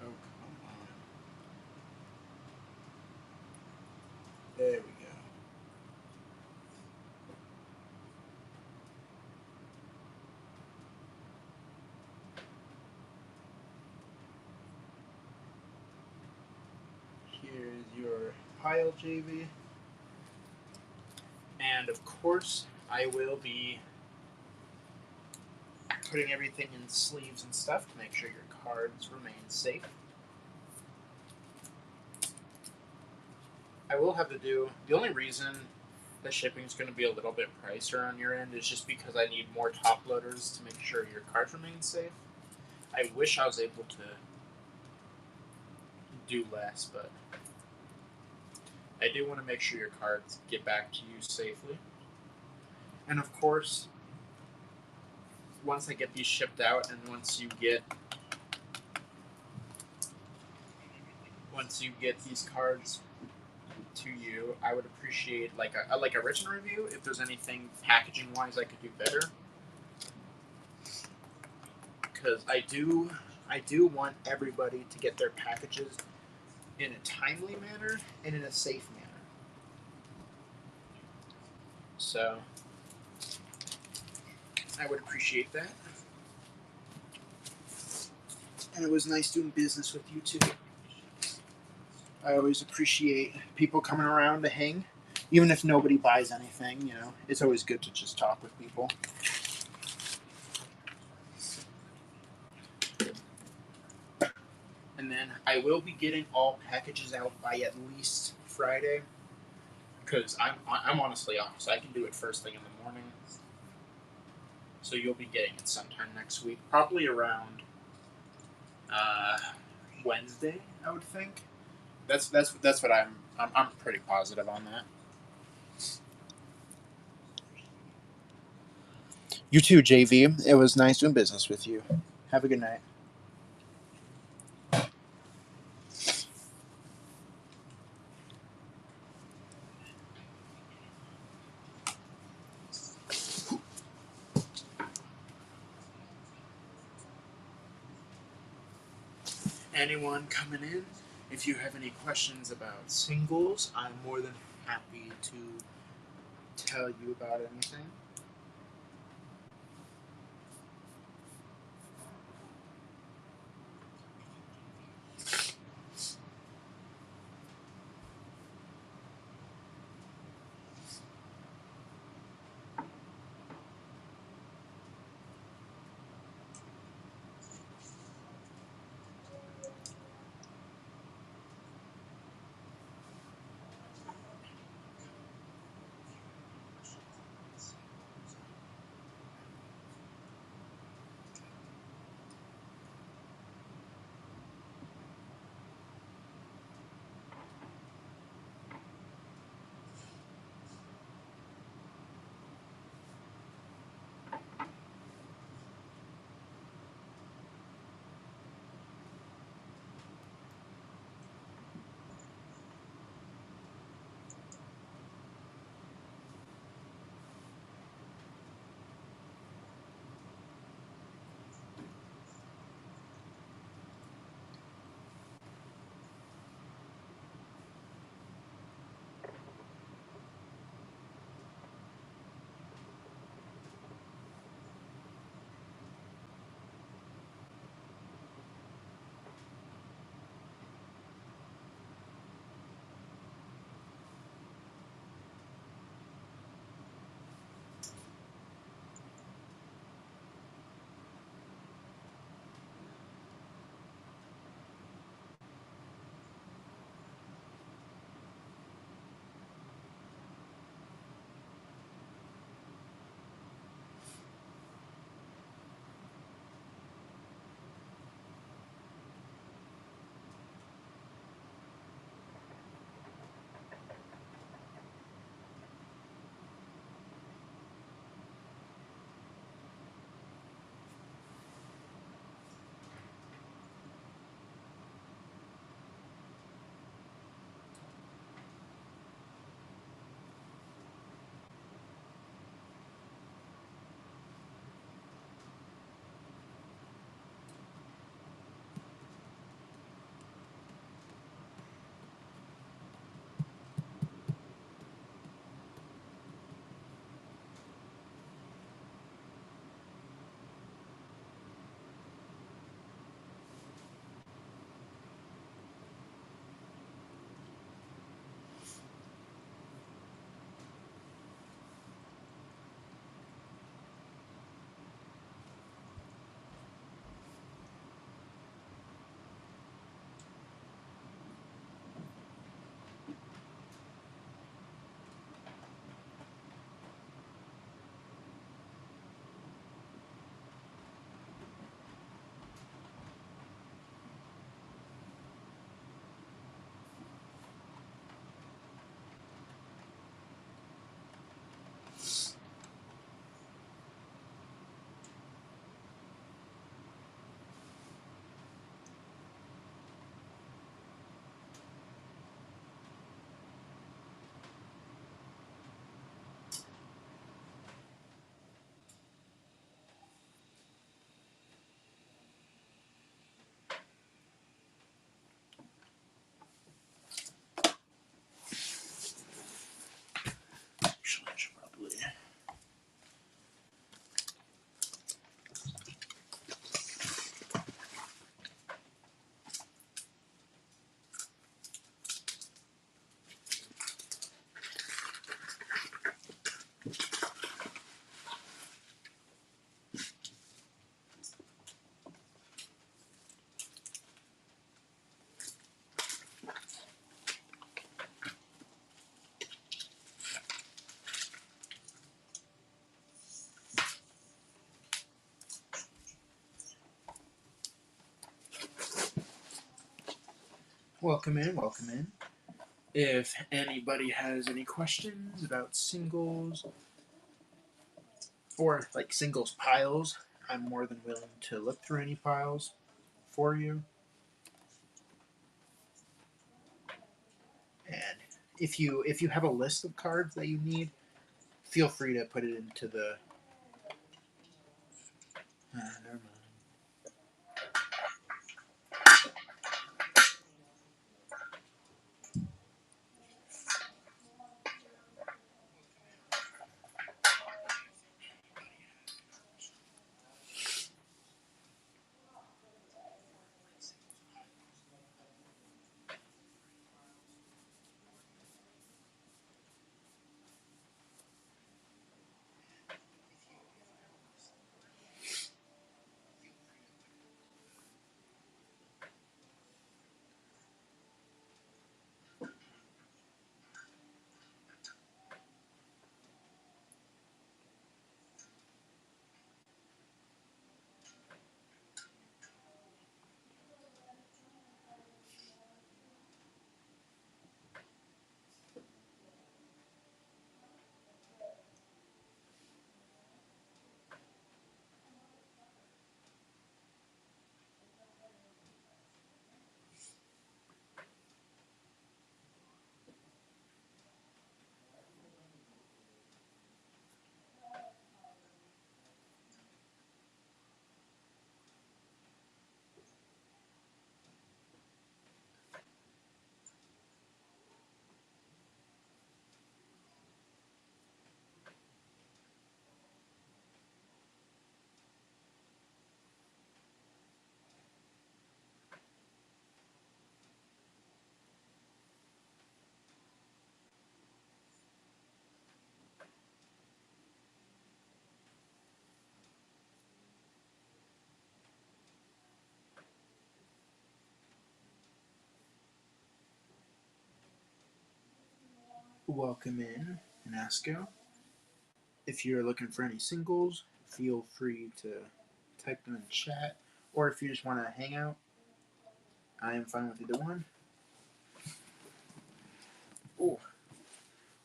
Oh, come on. There we go. Here's your pile, JV. And of course, I will be putting everything in sleeves and stuff to make sure your cards remain safe. I will have to do. The only reason the shipping is going to be a little bit pricier on your end is just because I need more top loaders to make sure your cards remain safe. I wish I was able to do less, but I do want to make sure your cards get back to you safely. And of course, once I get these shipped out and once you get these cards to you, I would appreciate like a written review if there's anything packaging wise I could do better. Because I do want everybody to get their packages in a timely manner and in a safe manner. So I would appreciate that. And it was nice doing business with you too. I always appreciate people coming around to hang. Even if nobody buys anything, it's always good to just talk with people. And then I will be getting all packages out by at least Friday. Because I'm honestly off, so I can do it first thing in the morning. So you'll be getting it sometime next week, probably around Wednesday, I would think. That's what I'm pretty positive on that. You too, JV. It was nice doing business with you. Have a good night. anyone coming in, if you have any questions about singles, I'm more than happy to tell you about anything. Actually, I should probably. Welcome in, welcome in. If anybody has any questions about singles or like singles piles, I'm more than willing to look through any piles for you. And if you have a list of cards that you need, feel free to put it into the. Never mind. welcome in, Nasco. If you're looking for any singles, feel free to type them in chat, or if you just want to hang out, I am fine with either one. Ooh.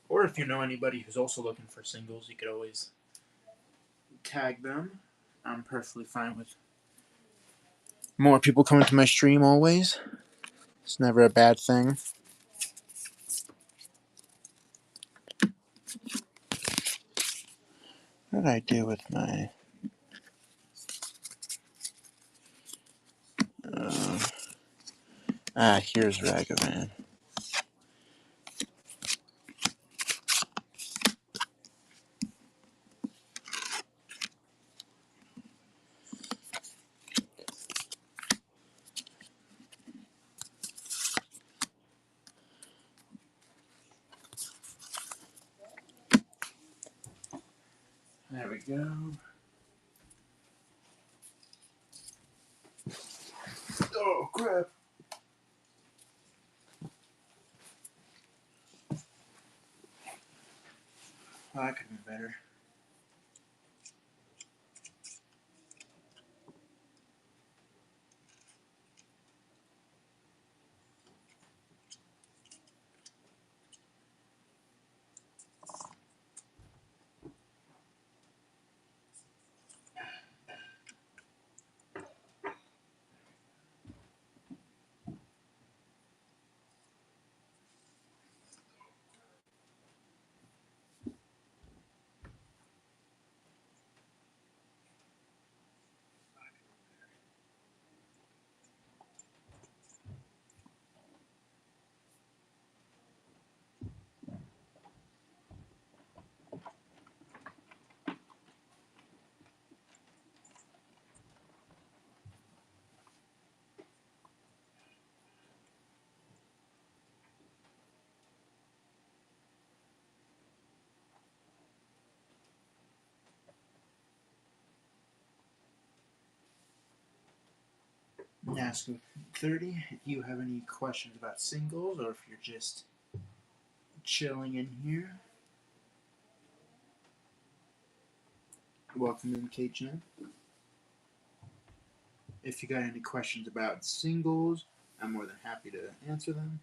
Or if you know anybody who's also looking for singles, you could always tag them. I'm perfectly fine with more people coming to my stream always. It's never a bad thing. What did I do with my... here's Ragavan. There we go. Oh, crap. Oh, that could have been better. Nasco 30, if you have any questions about singles or if you're just chilling in here, welcome in, K-Chan. If you got any questions about singles, I'm more than happy to answer them.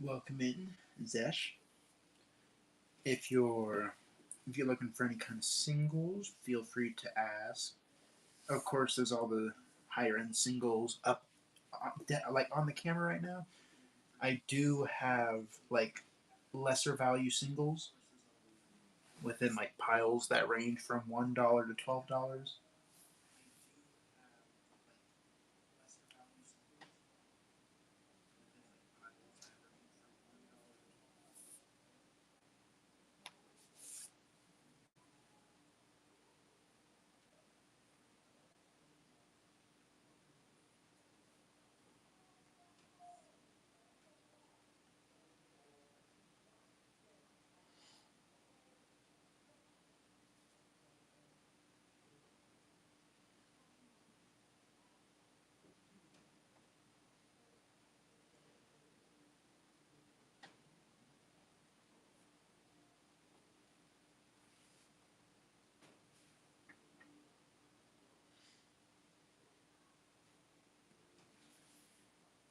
Welcome in, Zesh. If you're looking for any kind of singles, feel free to ask. Of course, there's all the higher end singles up, like on the camera right now. I do have like lesser value singles within like piles that range from $1 to $12.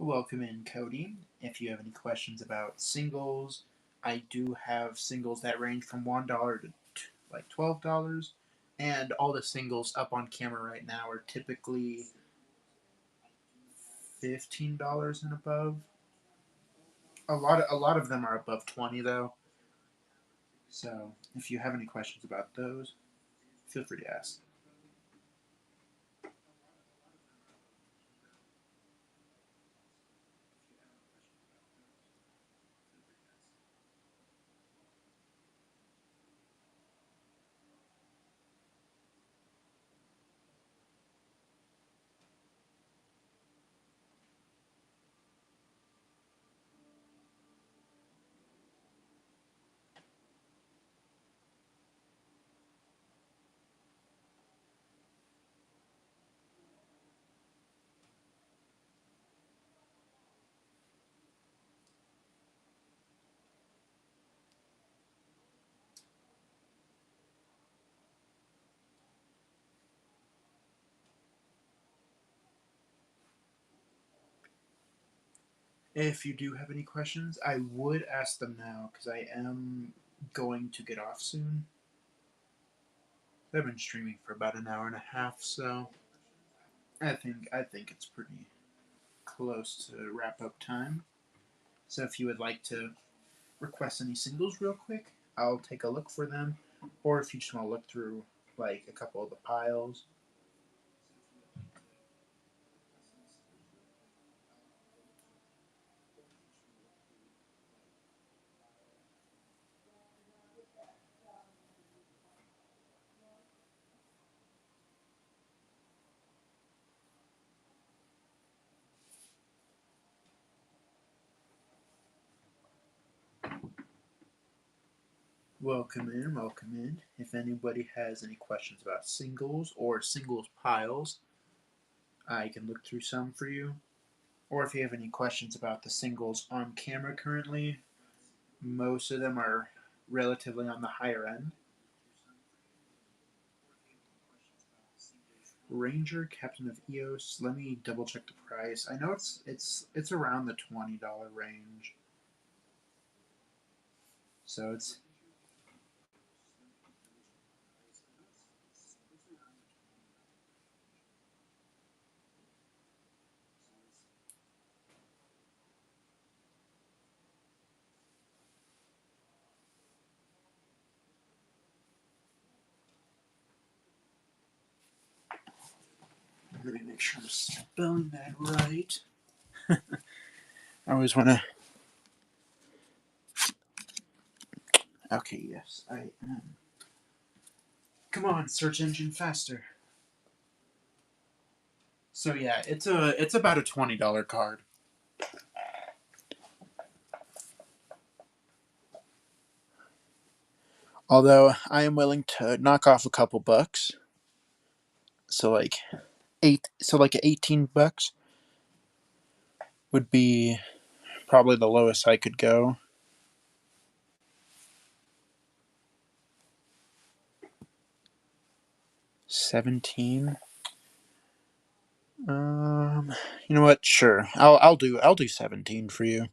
Welcome in, Cody. If you have any questions about singles, I do have singles that range from $1 to like $12, and all the singles up on camera right now are typically $15 and above. A lot of them are above 20 though. So if you have any questions about those, feel free to ask. If you do have any questions, I would ask them now because I am going to get off soon. I've been streaming for about an hour and a half, so I think it's pretty close to wrap up time. So if you would like to request any singles real quick, I'll take a look for them. Or if you just want to look through like a couple of the piles. Welcome in, welcome in. If anybody has any questions about singles or singles piles, I can look through some for you. Or if you have any questions about the singles on camera currently, most of them are relatively on the higher end. Ranger, Captain of Eos. Let me double check the price. I know it's around the $20 range. So it's let me make sure I'm spelling that right. I always want to. Okay, yes, I am. Come on, search engine faster. So yeah, it's about a $20 card. Although I am willing to knock off a couple bucks. So like like 18 bucks would be probably the lowest I could go. 17. You know what? Sure. I'll do 17 for you.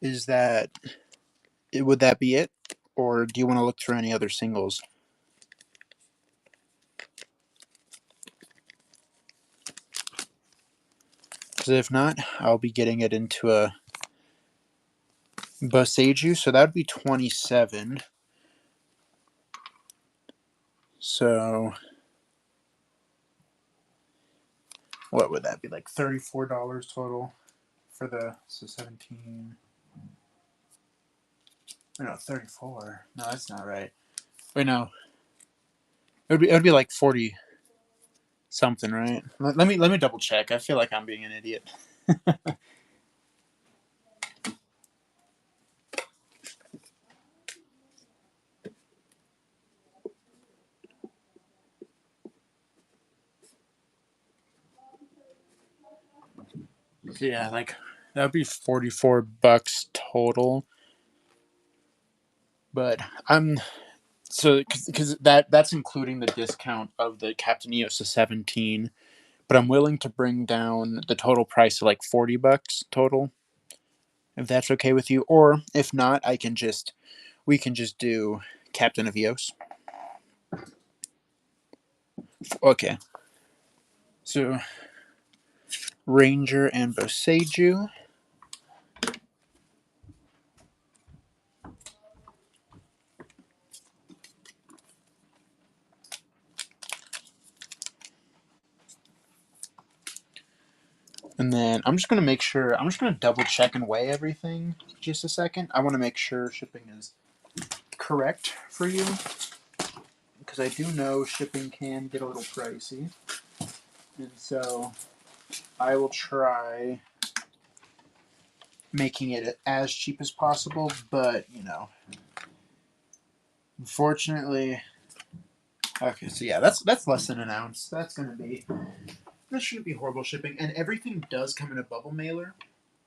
Is that would that be it, or do you want to look through any other singles? Because if not, I'll be getting it into a Boseiju, so that would be 27. So what would that be, like $34 total for the 17? No, 34. No, that's not right. Wait, no. It would be like 40 something, right? Let me double check. I feel like I'm being an idiot. So yeah, like that would be $44 total. But I'm so because that's including the discount of the Captain EOS 17. But I'm willing to bring down the total price to like $40 total, if that's okay with you. Or if not, we can just do Captain of EOS. Okay. So Ranger and Boseiju. And then I'm just going to double check and weigh everything just a second. I want to make sure shipping is correct for you, because I do know shipping can get a little pricey. And so I will try making it as cheap as possible, but unfortunately, okay, so yeah, that's less than an ounce. That shouldn't be horrible shipping, and everything does come in a bubble mailer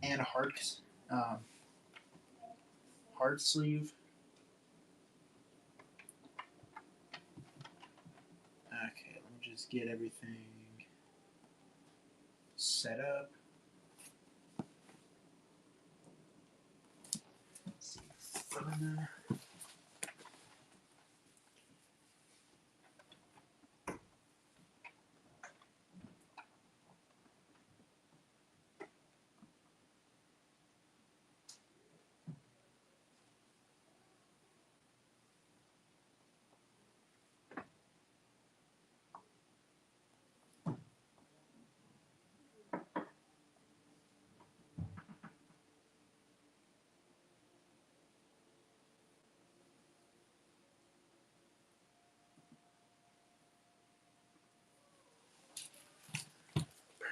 and a um, hard sleeve. Okay, let me just get everything set up. Let's see.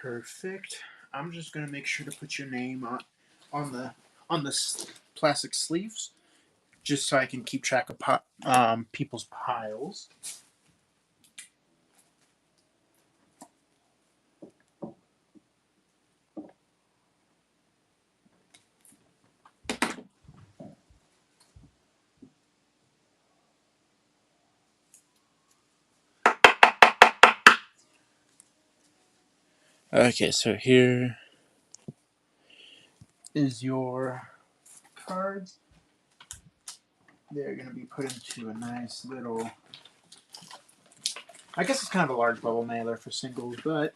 Perfect. I'm just gonna make sure to put your name on the on the plastic sleeves, just so I can keep track of people's piles. Okay, so here is your cards. They're gonna be put into a nice little. I guess it's kind of a large bubble mailer for singles, but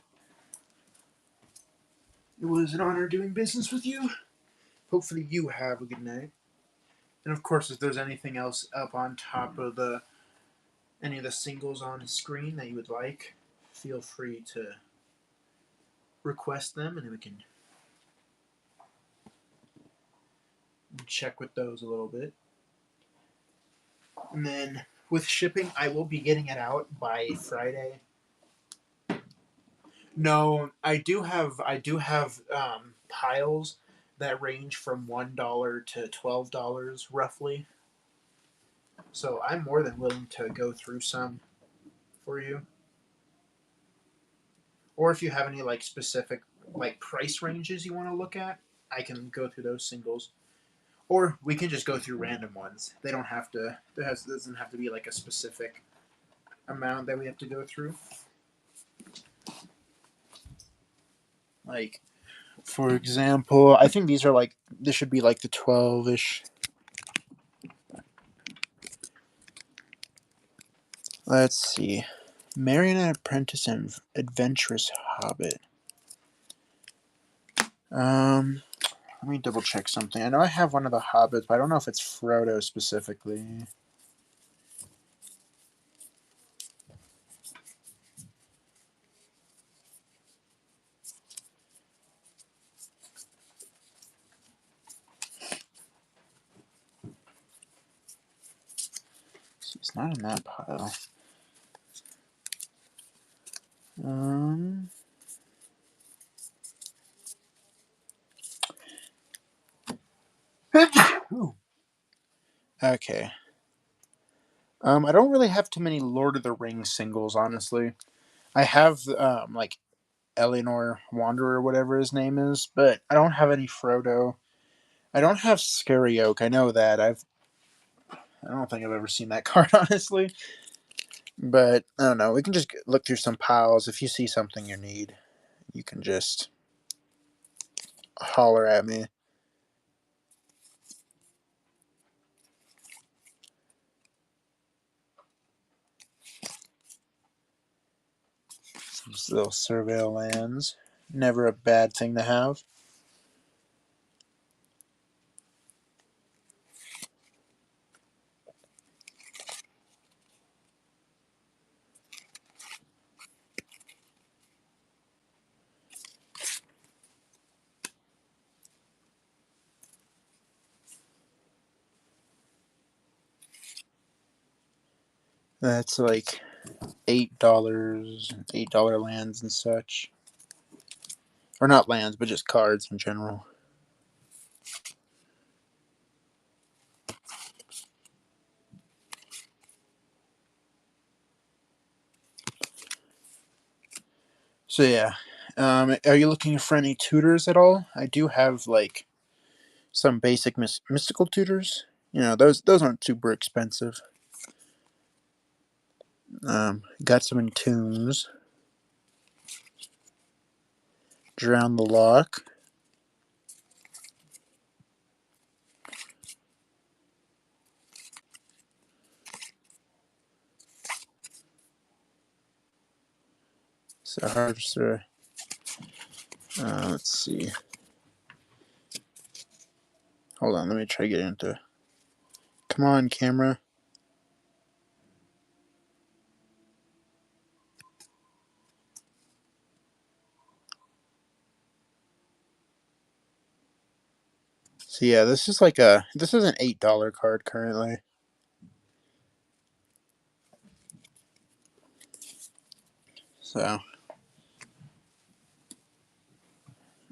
it was an honor doing business with you. Hopefully, you have a good night. And of course, if there's anything else up on top of any of the singles on screen that you would like, feel free to request them, and we can check with those a little bit. And then with shipping, I will be getting it out by Friday. No, I do have piles that range from $1 to $12 roughly. So I'm more than willing to go through some for you. Or if you have any like specific like price ranges you want to look at, I can go through those singles. Or we can just go through random ones. They don't have to. Doesn't have to be like a specific amount that we have to go through. Like For example, I think these are like, this should be like the 12-ish. Let's see. Marionette Apprentice and Adventurous Hobbit. Let me double check something. I know I have one of the Hobbits, but I don't know if it's Frodo specifically. It's not in that pile. Okay. I don't really have too many Lord of the Rings singles, honestly. I have like Eleanor Wanderer, whatever his name is, but I don't have any Frodo. I don't have Scary Oak. I know that. I don't think I've ever seen that card, honestly. But I don't know. We can just look through some piles. If you see something you need, you can just holler at me. Some little surveil lands. Never a bad thing to have. That's like $8 lands and such. Or not lands, but just cards in general. So yeah, are you looking for any tutors at all? I do have like some basic mystical tutors. You know, those aren't super expensive. Got some entombs. Drown the Lock. So Harvester. Let's see. Hold on, let me try to get into. Come on, camera. So yeah, this is an $8 card currently. So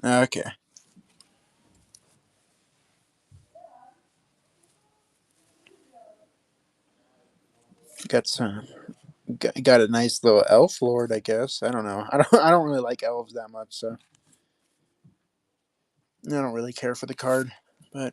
okay. Got a nice little elf lord, I guess. I don't know. I don't really like elves that much, so I don't really care for the card. But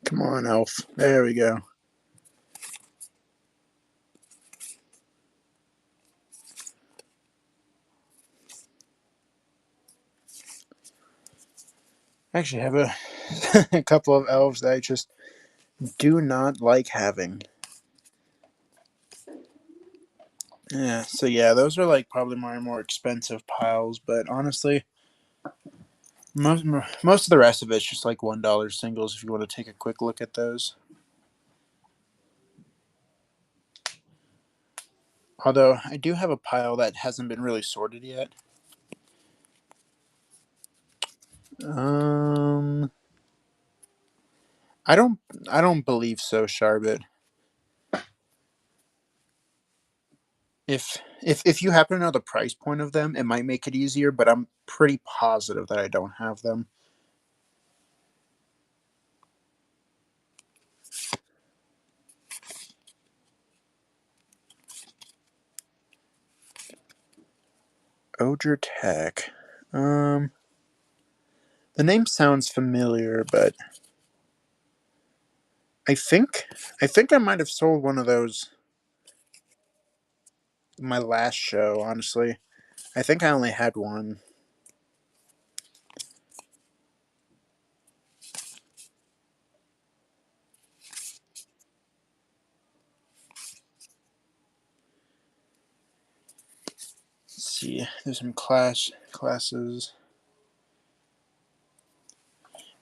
come on, elf. There we go. I actually have a couple of elves that I just do not like having. Yeah, so yeah, those are like probably my more expensive piles, but honestly, most of the rest of it's just like $1 singles if you want to take a quick look at those. Although I do have a pile that hasn't been really sorted yet. Um, I don't I don't believe so, Charbet. If you happen to know the price point of them, it might make it easier, but I'm pretty positive that I don't have them. Odger Tech. Um, the name sounds familiar, but I think I think I might have sold one of those my last show, honestly. I think I only had one. Let's see. There's some classes.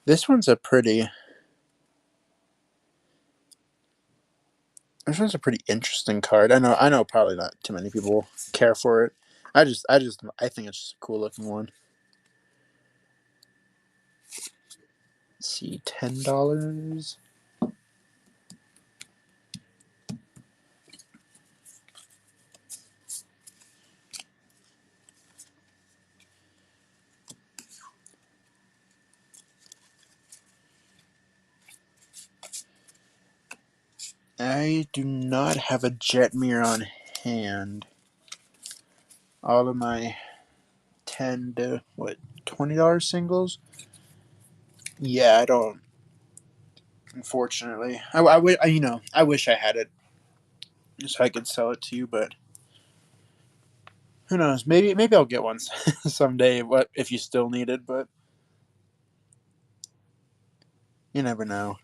This one's a pretty This one's a pretty interesting card. I know probably not too many people care for it. I think it's just a cool looking one. Let's see, $10. I do not have a Jetmir on hand. All of my 10 to what $20 singles. Yeah, I don't. Unfortunately, I wish I had it so I could sell it to you, but who knows? Maybe I'll get one someday. What if you still need it? But you never know.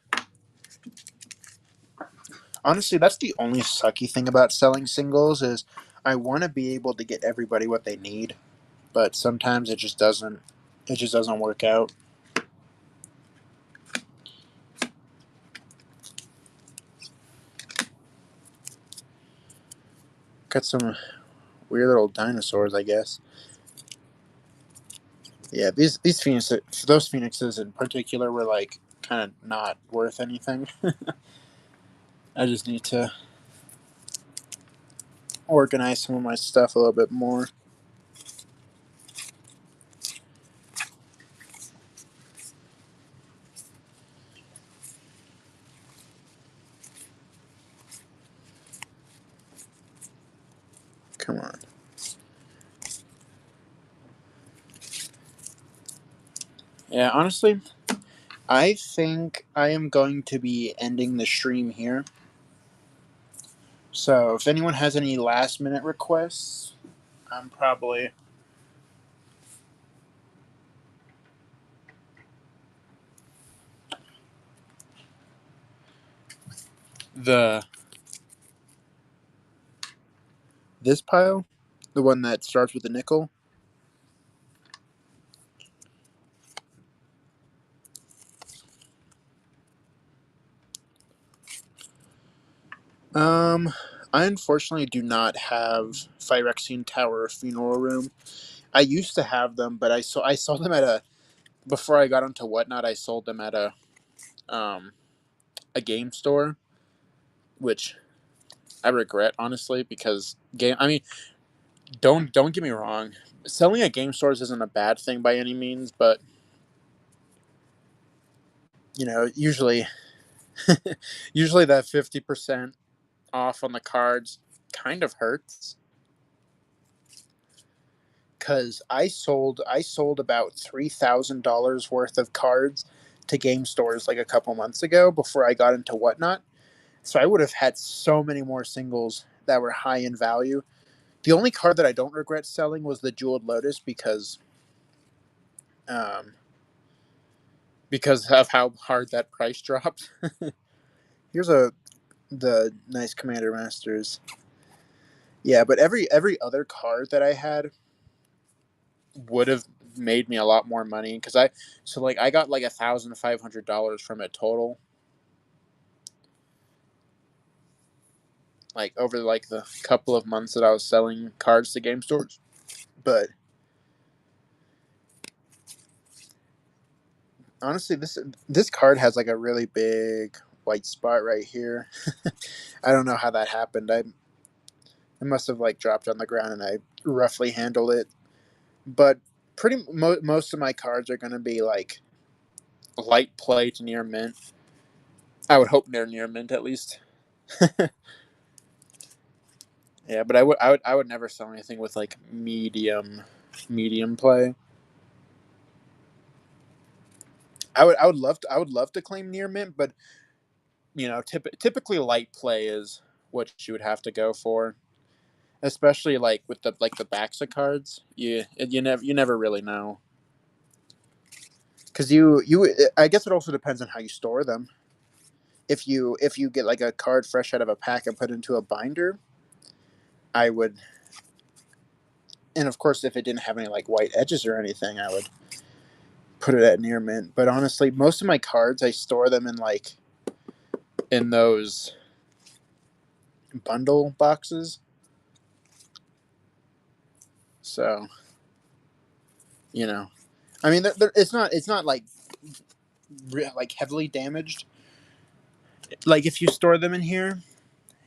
Honestly, that's the only sucky thing about selling singles is I want to be able to get everybody what they need, but sometimes it just doesn't. It just doesn't work out. Got some weird little dinosaurs, I guess. Yeah, these phoenixes, those phoenixes in particular, were like kind of not worth anything. I just need to organize some of my stuff a little bit more. Come on. Yeah, honestly, I think I am going to be ending the stream here. So if anyone has any last minute requests, I'm probably the this pile, the one that starts with the nickel. Um, I unfortunately do not have Phyrexian Tower or Funeral Room. I used to have them, but I saw them at a before I got onto Whatnot. I sold them at um a game store, which I regret honestly because game. I mean, don't get me wrong, selling at game stores isn't a bad thing by any means, but usually usually that 50% off on the cards kind of hurts because I sold about $3,000 worth of cards to game stores like a couple months ago before I got into Whatnot. So I would have had so many more singles that were high in value. The only card that I don't regret selling was the Jeweled Lotus um, because of how hard that price dropped. Here's the nice Commander Masters. Yeah, but every other card that I had would have made me a lot more money because I got like $1,500 from it total. like over like the couple of months that I was selling cards to game stores. But honestly, this card has like a really big white spot right here. I don't know how that happened. I must have like dropped on the ground and I roughly handled it. But most of my cards are going to be like light play to near mint. I would hope they're near mint at least. Yeah, but I would never sell anything with like medium play. I would love to claim near mint, but you know, typically light play is what you would have to go for, especially like with the backs of cards. You never really know because you I guess it also depends on how you store them. If you get like a card fresh out of a pack and put into a binder, I would, and of course if it didn't have any like white edges or anything, I would put it at near mint. But honestly, most of my cards I store them in like in those bundle boxes. So you know, I mean, it's not like heavily damaged. Like if you store them in here,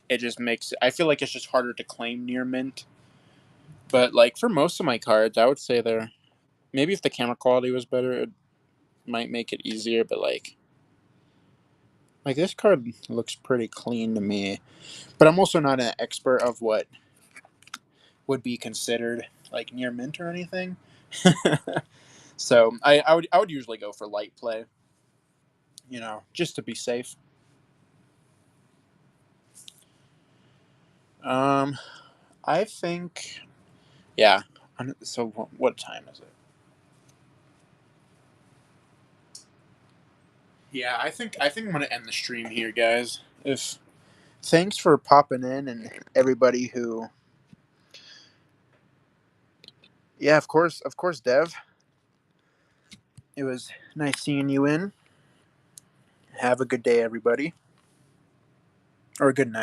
it just makes. I feel like it's just harder to claim near mint. But like for most of my cards, I would say they're maybe if the camera quality was better, it might make it easier. But like this card looks pretty clean to me. But I'm also not an expert of what would be considered like near mint or anything. So I would usually go for light play, you know, just to be safe. Um, I think, yeah. So what time is it? Yeah, I think I'm gonna end the stream here, guys. If thanks for popping in and everybody who, yeah, of course, Dev. It was nice seeing you in. Have a good day, everybody, or a good night.